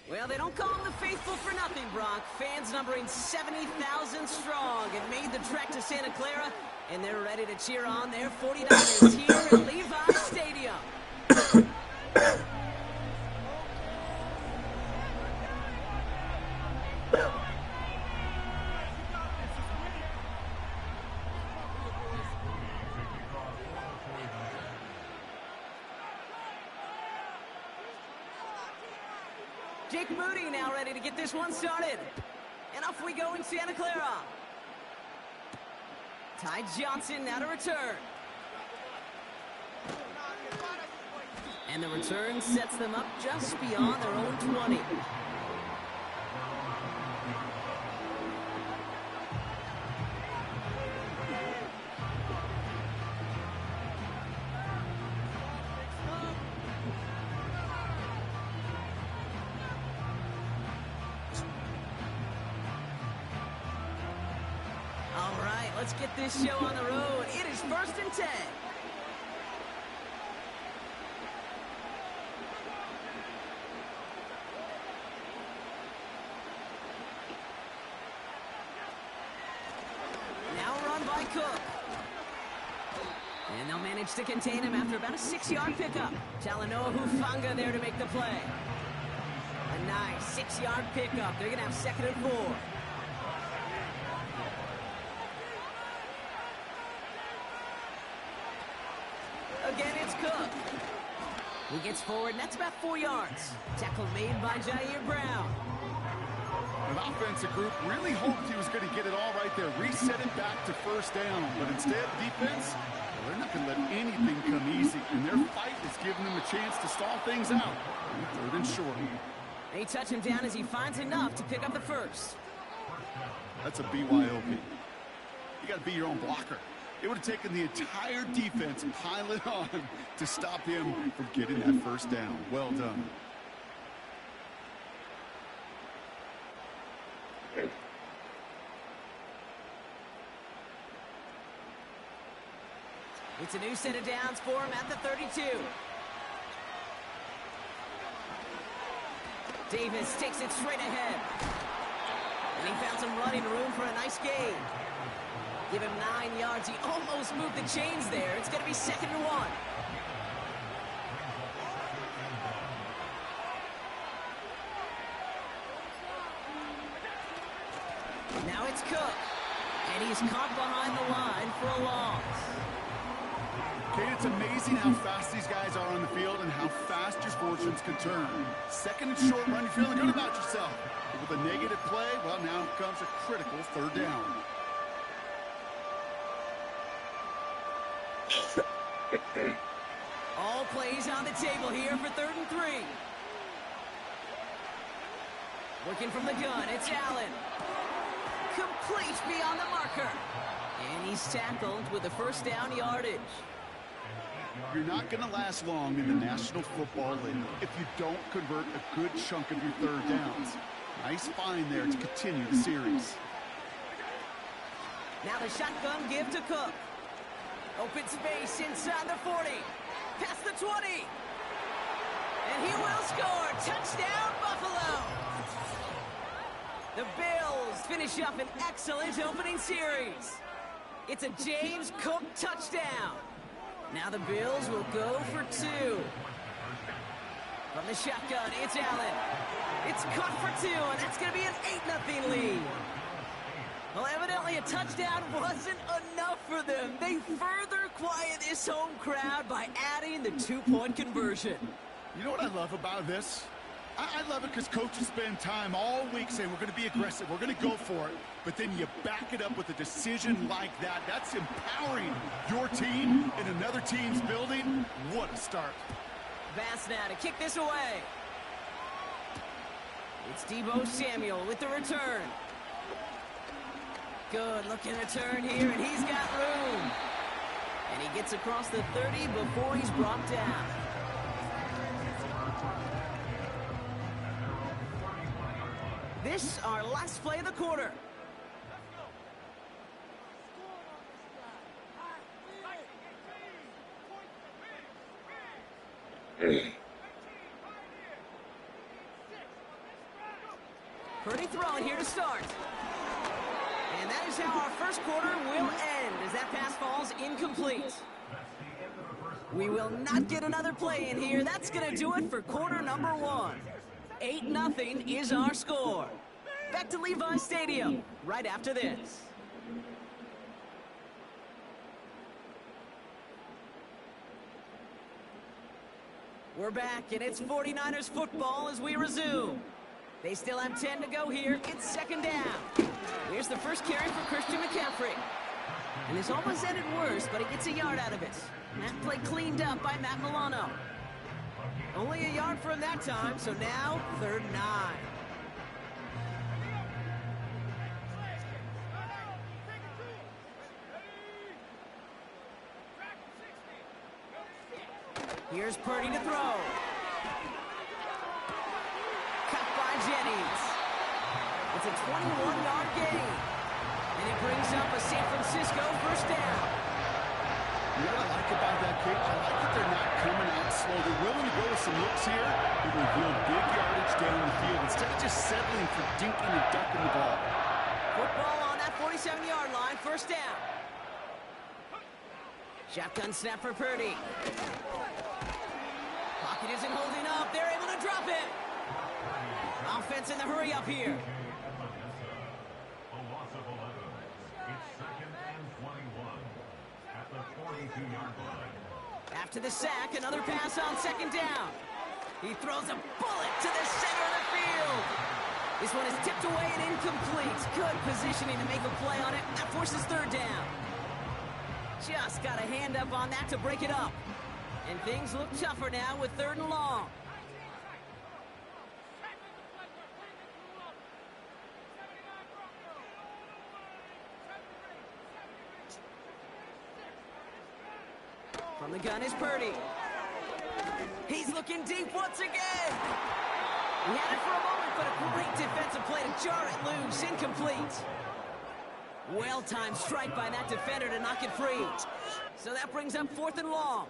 Well, they don't call them the faithful for nothing, Brock. Fans numbering 70,000 strong have made the trek to Santa Clara, and they're ready to cheer on their 49ers here at Levi Stadium. Jake Moody now ready to get this one started. And off we go in Santa Clara. Ty Johnson now to return. And the return sets them up just beyond their own 20. Let's get this show on the road. It is 1st and 10. Now run by Cook. And they'll manage to contain him after about a 6-yard pickup. Talanoa Hufanga there to make the play. A nice 6-yard pickup. They're going to have 2nd and 4. Again, it's Cook. He gets forward, and that's about 4 yards. Tackle made by Jair Brown. The offensive group really hoped he was going to get it all right there, reset it back to 1st down. But instead, defense, well, they're not going to let anything come easy. And their fight is giving them a chance to stall things out. 3rd and short. They touch him down as he finds enough to pick up the first. That's a BYOB. You got to be your own blocker. It would have taken the entire defense and pile it on to stop him from getting that 1st down. Well done. It's a new set of downs for him at the 32. Davis takes it straight ahead. And he found some running room for a nice gain. Give him 9 yards. He almost moved the chains there. It's going to be 2nd and 1. Now it's Cook. And he's caught behind the line for a loss. Kate, it's amazing how fast these guys are on the field and how fast your fortunes can turn. 2nd and short run, you're feeling good about yourself. But with a negative play, well, now comes a critical 3rd down. All plays on the table here for 3rd and 3. Working from the gun, it's Allen. Complete beyond the marker. And he's tackled with a 1st down yardage. You're not going to last long in the National Football League if you don't convert a good chunk of your 3rd downs. Nice find there to continue the series. Now the shotgun give to Cook. Open space inside the 40. Past the 20. And he will score. Touchdown, Buffalo. The Bills finish up an excellent opening series. It's a James Cook touchdown. Now the Bills will go for 2. From the shotgun, it's Allen. It's caught for 2, and that's going to be an 8-0 lead. Well, evidently a touchdown wasn't enough for them. They further quiet this home crowd by adding the 2-point conversion. You know what I love about this? I love it because coaches spend time all week saying we're going to be aggressive, we're going to go for it, but then you back it up with a decision like that. That's empowering your team in another team's building. What a start. Bass now to kick this away. It's Deebo Samuel with the return. Good looking return here, and he's got room. And he gets across the 30 before he's brought down. This our last play of the quarter. Purdy throwing here to start. And that is how our first quarter will end as that pass falls incomplete. We will not get another play in here. That's going to do it for quarter number 1. 8-0 is our score. Back to Levi Stadium right after this. We're back, and it's 49ers football as we resume. They still have 10 to go here. It's second down. Here's the first carry for Christian McCaffrey. And this almost ended worse, but he gets a yard out of it. That play cleaned up by Matt Milano. Only a yard for him that time, so now 3rd and 9. Here's Purdy to throw. Cut by Jennings. It's a 21-yard gain. And it brings up a San Francisco first down. You know what I like about that kick? I like that they're not coming out slow. They're willing to go with some looks here. It will yield big yardage down the field instead of just settling for dinking and ducking the ball. Football on that 47-yard line, first down. Shotgun snap for Purdy. Pocket isn't holding up. They're able to drop it. Offense in the hurry up here. A loss of 11. It's 2nd and 21 at the 42-yard line. After the sack, another pass on second down. He throws a bullet to the center of the field. This one is tipped away and incomplete. Good positioning to make a play on it. That forces 3rd down. Just got a hand up on that to break it up. And things look tougher now with 3rd and long. From the gun is Purdy. He's looking deep once again. He had it for a moment, but a great defensive play to jar it loose. Incomplete. Well-timed strike by that defender to knock it free. So that brings up 4th and long.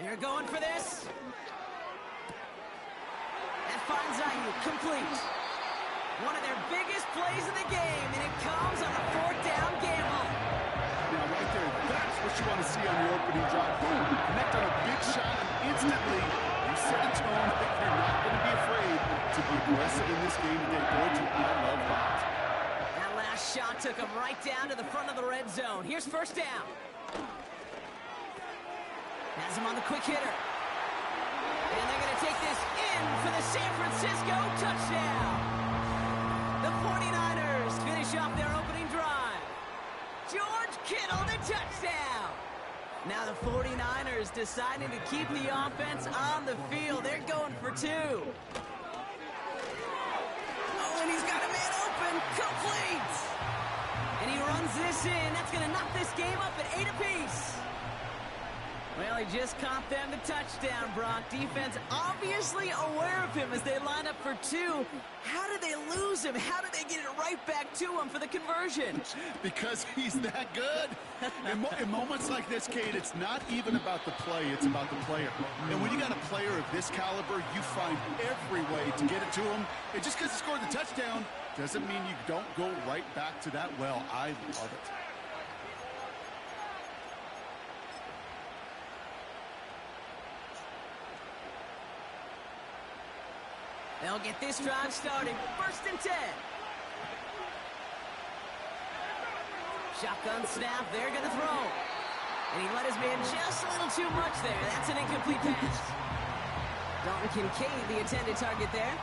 They're going for this. That finds Ayuk, complete. One of their biggest plays of the game, and it comes on a 4th down gamble. Now, right there, that's what you want to see on the opening drive. Boom, connect on a big shot, and instantly you set a tone that you're not going to be afraid to be aggressive in this game today. Boy, I love that. That last shot took him right down to the front of the red zone. Here's first down. Has him on the quick hitter. And they're going to take this in for the San Francisco touchdown. The 49ers finish off their opening drive. George Kittle, the touchdown. Now the 49ers deciding to keep the offense on the field. They're going for 2. Oh, and he's got a man open. Complete. And he runs this in. That's going to knock this game up at 8 apiece. Well, he just caught them the touchdown, Brock. Defense obviously aware of him as they line up for 2. How did they lose him? How did they get it right back to him for the conversion? Because he's that good. In moments like this, Kate, it's not even about the play, it's about the player. And when you got a player of this caliber, you find every way to get it to him. And just because he scored the touchdown doesn't mean you don't go right back to that well. I love it. They'll get this drive started. 1st and 10. Shotgun snap. They're going to throw. And he let his man just a little too much there. That's an incomplete pass. Dalton Kincaid, the intended target there.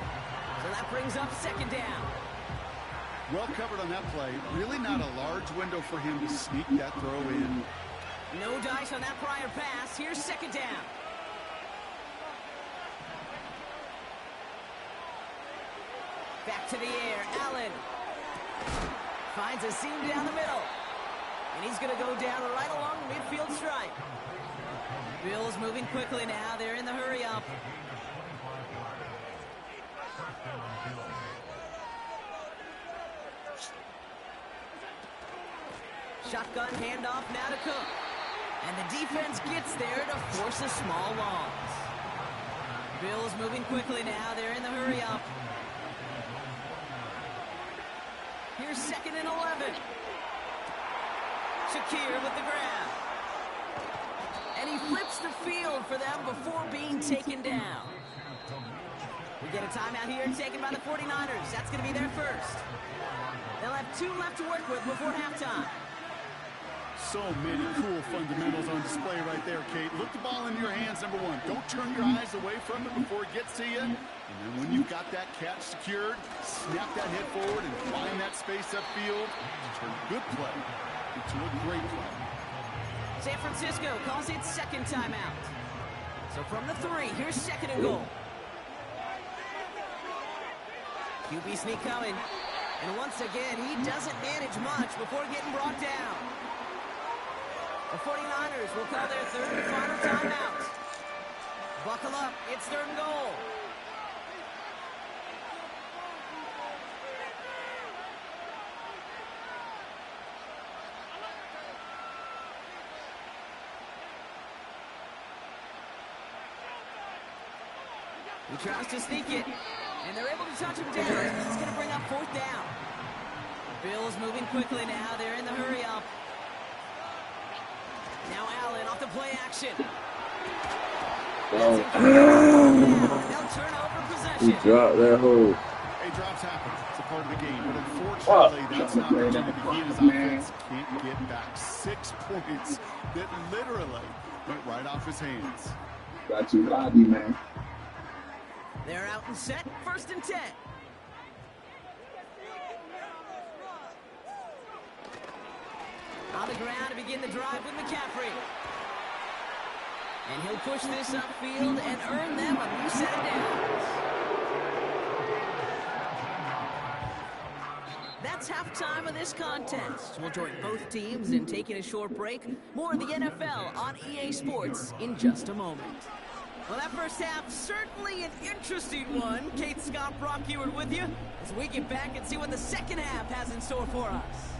So that brings up 2nd down. Well covered on that play. Really not a large window for him to sneak that throw in. No dice on that prior pass. Here's 2nd down. Back to the air, Allen. Finds a seam down the middle. And he's going to go down right along the midfield stripe. Bills moving quickly now. They're in the hurry-up. Shotgun handoff now to Cook. And the defense gets there to force a small loss. Bills moving quickly now. They're in the hurry-up. Here's 2nd and 11. Shakir with the grab. And he flips the field for them before being taken down. We get a timeout here taken by the 49ers. That's going to be their first. They'll have 2 left to work with before halftime. So many cool fundamentals on display right there, Kate. Look the ball into your hands, number 1. Don't turn your eyes away from it before it gets to you. And then when you've got that catch secured, snap that head forward and find that space upfield. Turn a good play into a great play. San Francisco calls it 2nd timeout. So from the 3, here's 2nd and goal. QB sneak coming. And once again, he doesn't manage much before getting brought down. The 49ers will call their 3rd and final timeout. Buckle up, it's 3rd and goal. He tries to sneak it, and they're able to touch him down. It's going to bring up 4th down. Bills moving quickly now. They're in the hurry-up. Now Allen off the play action. They'll turn over possession. He dropped that hole. Hey, drops happen. It's a part of the game. But unfortunately, that's an opportunity he and his offense can't get back. 6 points that literally went right off his hands. Got you, Rodney, man. They're out and set. 1st and 10. On the ground to begin the drive with McCaffrey. And he'll push this upfield and earn them a new set of downs. That's halftime of this contest. We'll join both teams in taking a short break. More of the NFL on EA Sports in just a moment. Well, that first half, certainly an interesting one. Kate, Scott, Brock Ewart with you as we get back and see what the second half has in store for us.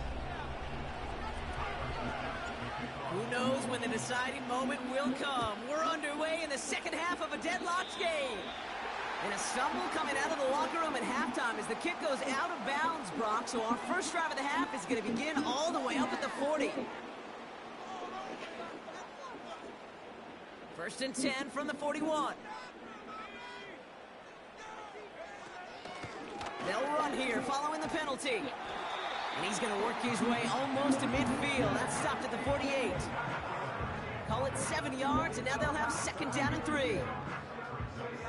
Who knows when the deciding moment will come? We're underway in the second half of a deadlocked game. And a stumble coming out of the locker room at halftime as the kick goes out of bounds, Brock. So our first drive of the half is going to begin all the way up at the 40. 1st and 10 from the 41. They'll run here following the penalty. And he's going to work his way almost to midfield. That's stopped at the 48. Call it 7 yards, and now they'll have 2nd down and 3.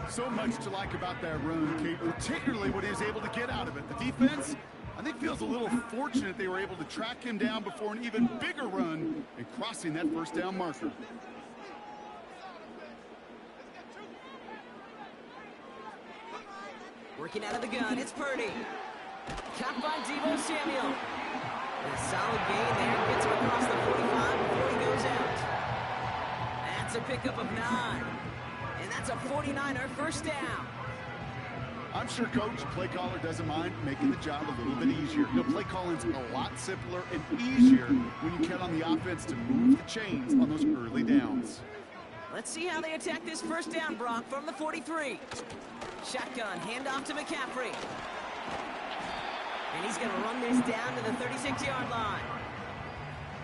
So much to like about that run, Kate, particularly what he was able to get out of it. The defense, I think, feels a little fortunate they were able to track him down before an even bigger run and crossing that 1st down marker. Working out of the gun, it's Purdy. Caught by Deebo Samuel. And a solid gain there. Gets him across the 45 before he goes out. That's a pickup of 9. And that's a 49er 1st down. I'm sure Coach, play caller, doesn't mind making the job a little bit easier. Play calling's a lot simpler and easier when you count on the offense to move the chains on those early downs. Let's see how they attack this 1st down, Brock, from the 43. Shotgun, handoff to McCaffrey. And he's going to run this down to the 36-yard line.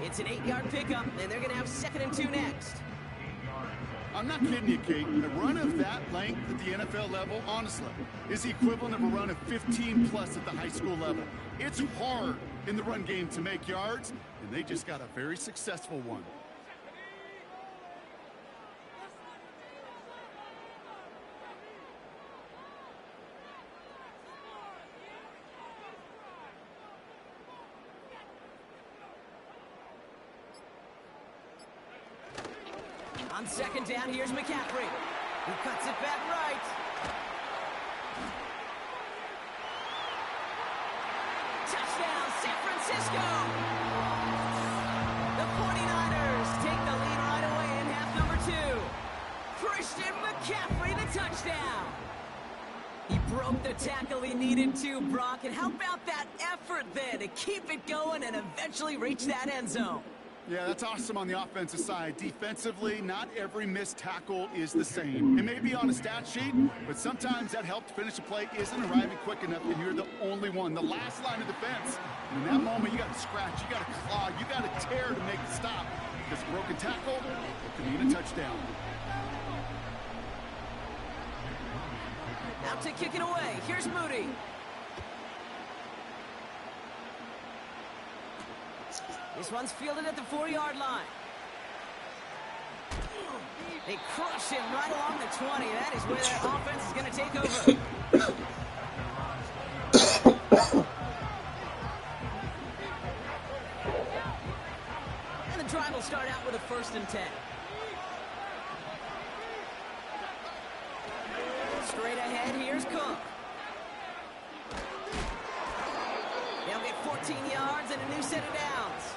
It's an 8-yard pickup, and they're going to have 2nd and 2 next. I'm not kidding you, Kate. A run of that length at the NFL level, honestly, is the equivalent of a run of 15-plus at the high school level. It's hard in the run game to make yards, and they just got a very successful one. On 2nd down, here's McCaffrey. He cuts it back right. Touchdown, San Francisco! The 49ers take the lead right away in half number 2. Christian McCaffrey, the touchdown! He broke the tackle he needed to, Brock. And how about that effort there to keep it going and eventually reach that end zone? Yeah, that's awesome on the offensive side. Defensively, not every missed tackle is the same. It may be on a stat sheet, but sometimes that help to finish a play isn't arriving quick enough, and you're the only one, the last line of defense. And in that moment, you got to scratch, you got to claw, you got to tear to make it stop. Because a broken tackle, it can mean a touchdown. Out to kick it away. Here's Moody. This one's fielded at the 4-yard line. They crush him right along the 20. That is where that offense is going to take over. And the drive will start out with a 1st and 10. Straight ahead, here's Cook. They'll get 14 yards and a new set of downs.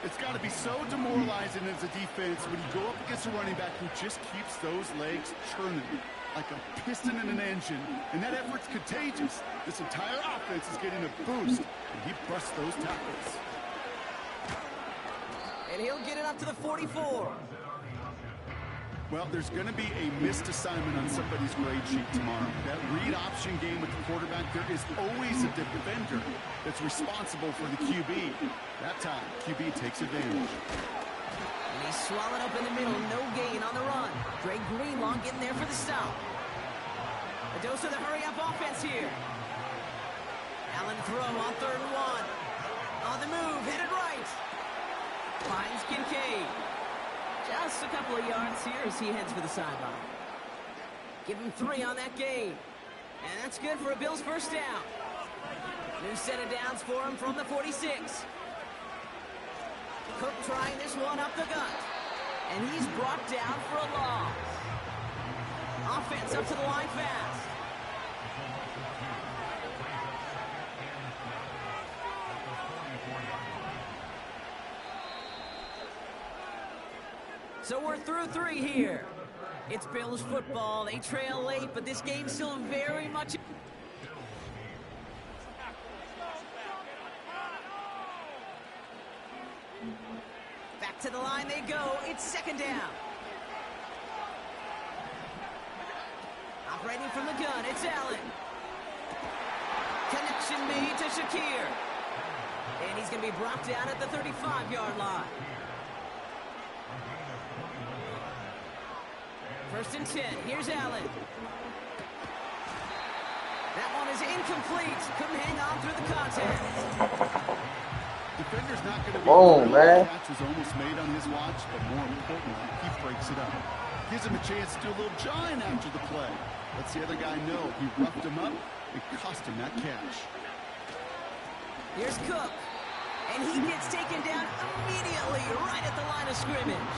It's got to be so demoralizing as a defense when you go up against a running back who just keeps those legs churning like a piston in an engine. And that effort's contagious. This entire offense is getting a boost, and he busts those tackles. And he'll get it up to the 44. Well, there's going to be a missed assignment on somebody's grade sheet tomorrow. That read option game with the quarterback, there is always a defender that's responsible for the QB. That time, QB takes advantage. And he's swallowed up in the middle, no gain on the run. Dre Greenlaw getting there for the stop. A dose of the hurry-up offense here. Allen throw on 3rd and 1. On the move, headed right. Finds Kincaid. Just a couple of yards here as he heads for the sideline. Give him 3 on that gain. And that's good for a Bills 1st down. New set of downs for him from the 46. Cook trying this one up the gut. And he's brought down for a loss. Offense up to the line fast. So we're through 3 here. It's Bills football. They trail late, but this game's still very much... Back to the line they go. It's 2nd down. Operating from the gun, it's Allen. Connection made to Shakir. And he's going to be brought down at the 35-yard line. 1st and 10. Here's Allen. That one is incomplete. Couldn't hang on through the contact. Defender's not going to be catch was almost made on his watch, but more importantly, he breaks it up. Gives him a chance to do a little giant after the play. Lets the other guy know he roughed him up and cost him that catch. Here's Cook. And he gets taken down immediately right at the line of scrimmage.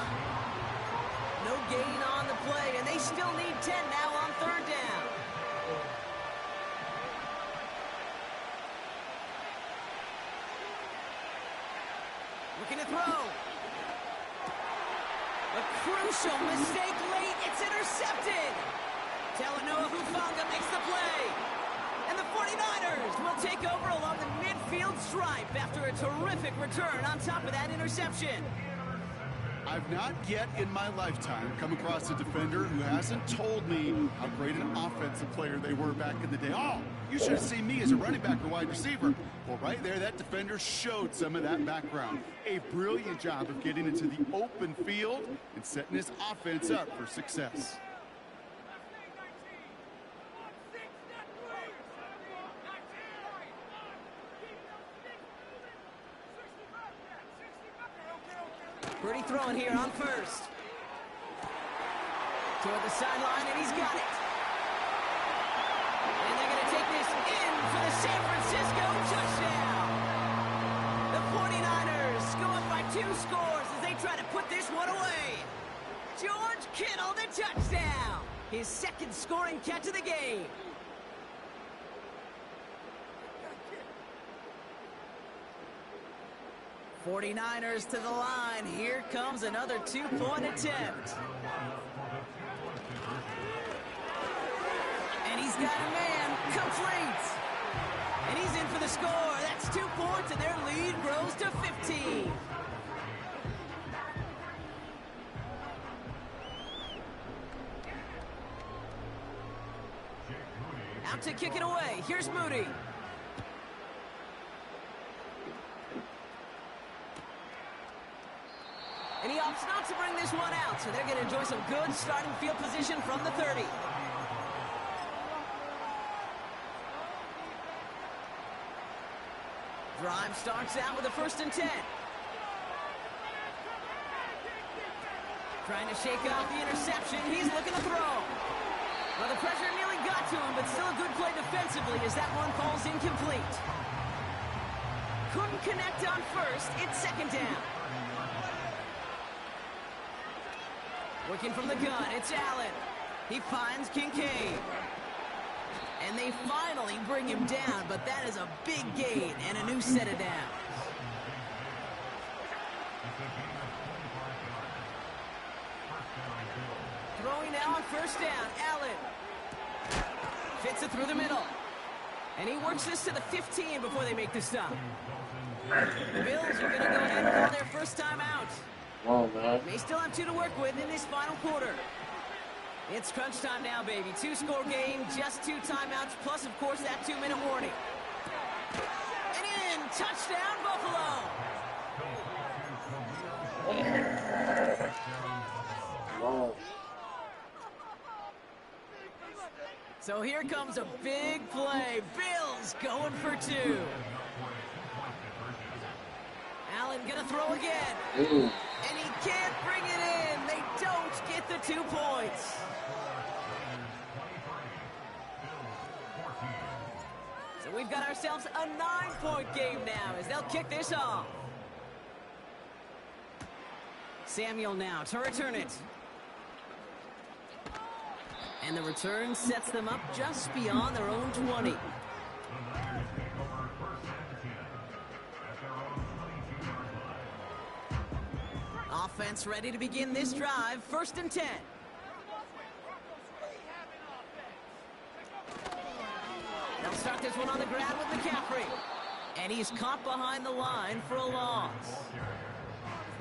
No gain on the play, and they still need 10 now on 3rd down. Looking to throw. A crucial mistake late. It's intercepted. Talanoa Hufanga makes the play. And the 49ers will take over along the midfield stripe after a terrific return on top of that interception. I've not yet in my lifetime come across a defender who hasn't told me how great an offensive player they were back in the day. Oh, you should have seen me as a running back or wide receiver. Well, right there, that defender showed some of that background. A brilliant job of getting into the open field and setting his offense up for success. Purdy throwing here on 1st. Toward the sideline, and he's got it. And they're going to take this in for the San Francisco touchdown. The 49ers go up by 2 scores as they try to put this one away. George Kittle, the touchdown. His 2nd scoring catch of the game. 49ers to the line. Here comes another two-point attempt. And he's got a man. Complete. And he's in for the score. That's 2 points, and their lead grows to 15. Out to kick it away. Here's Moody. And he opts not to bring this one out, so they're going to enjoy some good starting field position from the 30. Drive starts out with a 1st and 10. Trying to shake off the interception. He's looking to throw. Well, the pressure nearly got to him, but still a good play defensively as that one falls incomplete. Couldn't connect on 1st. It's 2nd down. Working from the gun, it's Allen. He finds Kincaid. And they finally bring him down, but that is a big gain and a new set of downs. Throwing now on 1st down, Allen. Fits it through the middle. And he works this to the 15 before they make the stop. The Bills are going to go ahead and call their first timeout. Oh, man. They still have 2 to work with in this final quarter. It's crunch time now, baby. 2-score game, just 2 timeouts, plus, of course, that 2-minute warning. And in, touchdown, Buffalo. Wow. So here comes a big play. Bills going for 2. Allen gonna throw again. And he can't bring it in. They don't get the 2 points. So we've got ourselves a 9-point game now as they'll kick this off. Samuel now to return it. And the return sets them up just beyond their own 20. Offense ready to begin this drive. 1st and 10. They'll start this one on the ground with McCaffrey. And he's caught behind the line for a loss.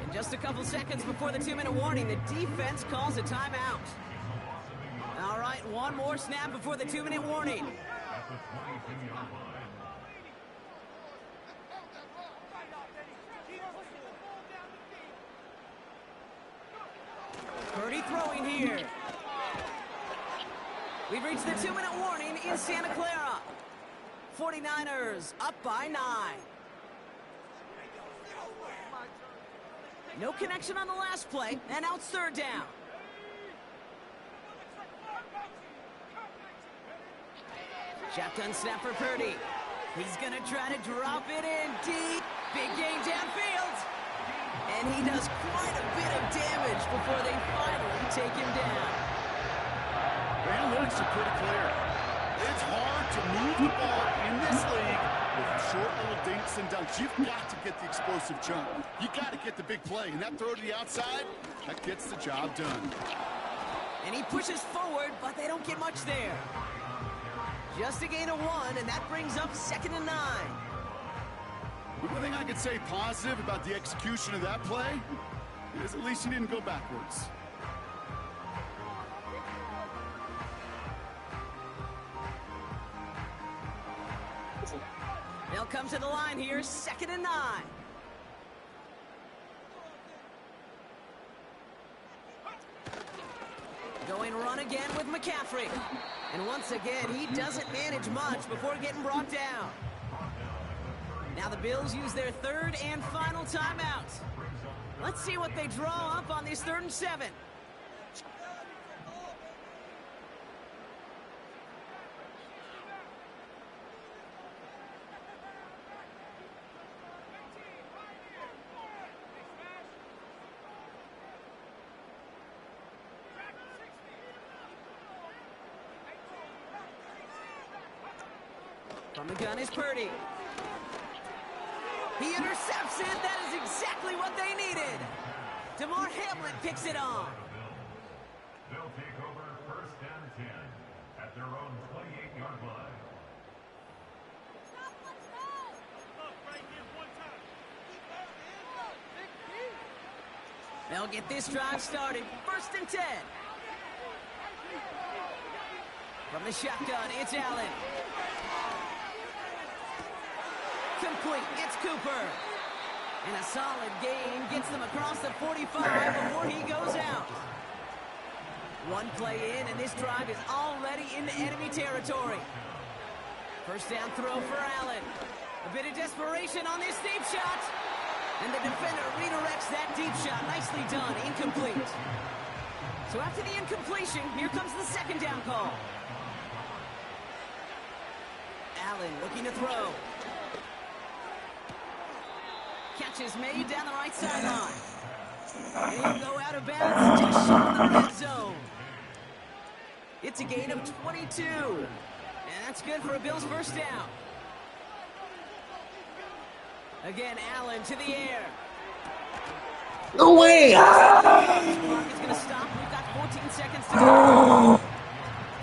In just a couple seconds before the 2-minute warning, the defense calls a timeout. All right, one more snap before the 2-minute warning. Purdy throwing here. We've reached the 2-minute warning in Santa Clara. 49ers up by 9. No connection on the last play, and now it's 3rd down. Shotgun snap for Purdy. He's going to try to drop it in deep. Big gain downfield. And he does quite a bit of damage before they finally take him down. The analytics are pretty clear. It's hard to move the ball in this league with short little dinks and dunks. You've got to get the explosive jump. You got to get the big play. And that throw to the outside, that gets the job done. And he pushes forward, but they don't get much there. Just a gain of 1, and that brings up 2nd and 9. The one thing I could say positive about the execution of that play is at least he didn't go backwards. They'll come to the line here, 2nd and 9. Going run again with McCaffrey. And once again, he doesn't manage much before getting brought down. Now the Bills use their 3rd and final timeout. Let's see what they draw up on this 3rd and 7. From the gun is Purdy. He intercepts it. That is exactly what they needed. DeMar Hamlin picks it on. They'll take over first and 10 at their own 28-yard line. They'll get this drive started. First and 10. From the shotgun, it's Allen. Complete. It's Cooper. And a solid gain gets them across the 45 before he goes out. One play in, and this drive is already into enemy territory. First down throw for Allen. A bit of desperation on this deep shot. And the defender redirects that deep shot. Nicely done. Incomplete. So after the incompletion, here comes the second down call. Allen looking to throw. Catch is made down the right sideline. And he'll go out of bounds just short of the red zone. It's a gain of 22. And that's good for a Bills first down. Again, Allen to the air. No way! Clock is going to stop. We've got 14 seconds to go.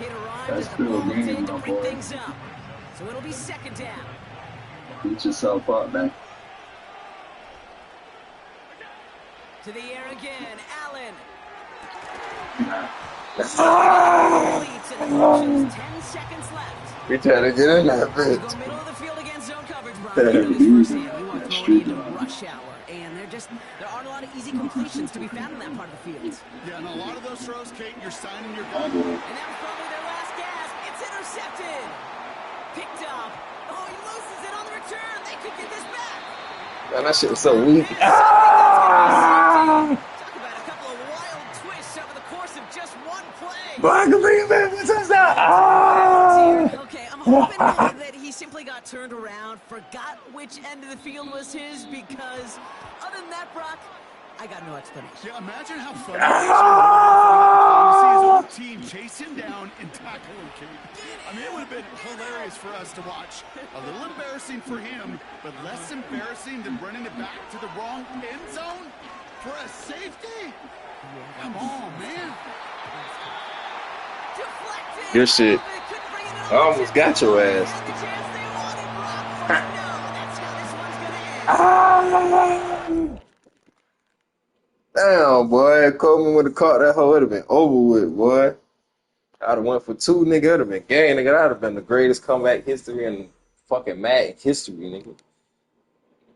It arrives at the moment in to bring things up. So it'll be second down. Beat yourself up, man. To the air again, Allen. Leads and the motion's 10 seconds left. We trying to get in that Go bitch. middle of the field against zone coverage, Brian. You know this firsthand. You want to throw it into rush hour, and there aren't a lot of easy completions to be found in that part of the field. Yeah, and a lot of those throws, Kate, you're signing your gun. And that was probably their last gasp. It's intercepted. Picked up. Oh, he loses it on the return. They could get this back. Man, that shit was so weak. Talk about a couple of wild twists over the course of just one play. Okay, I'm hoping that he simply got turned around, forgot which end of the field was his, because other than that, Brock, I got no explanation. Yeah, imagine how funny it is to see his own team chase him down and tackle him, Kate. I mean, it would have been hilarious for us to watch. A little embarrassing for him, but less embarrassing than running it back to the wrong end zone for a safety. Come on, man. Deflected. Good shit. I almost got your ass. Damn, boy. Coleman would have caught that hoe. It would have been over with, boy. I'd have went for two, nigga. It would have been game, nigga. That would have been the greatest comeback history in fucking Madden history, nigga.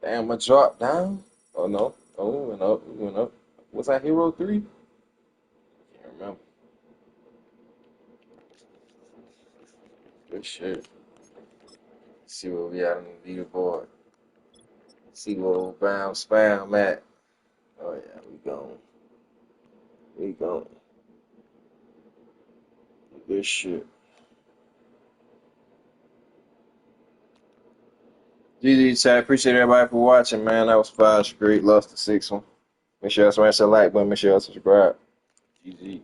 Damn, I dropped down. Oh, no. Oh, it went up. It went up. Was that Hero 3? Can't remember. Good shit. See where we at on the leaderboard. See where old Brown Spam at. Oh, yeah, we gone. We gone. Good shit. GG, chat. Appreciate everybody for watching, man. That was 5 straight. Lost the 6th one. Make sure y'all smash that like button. Make sure y'all subscribe. GG.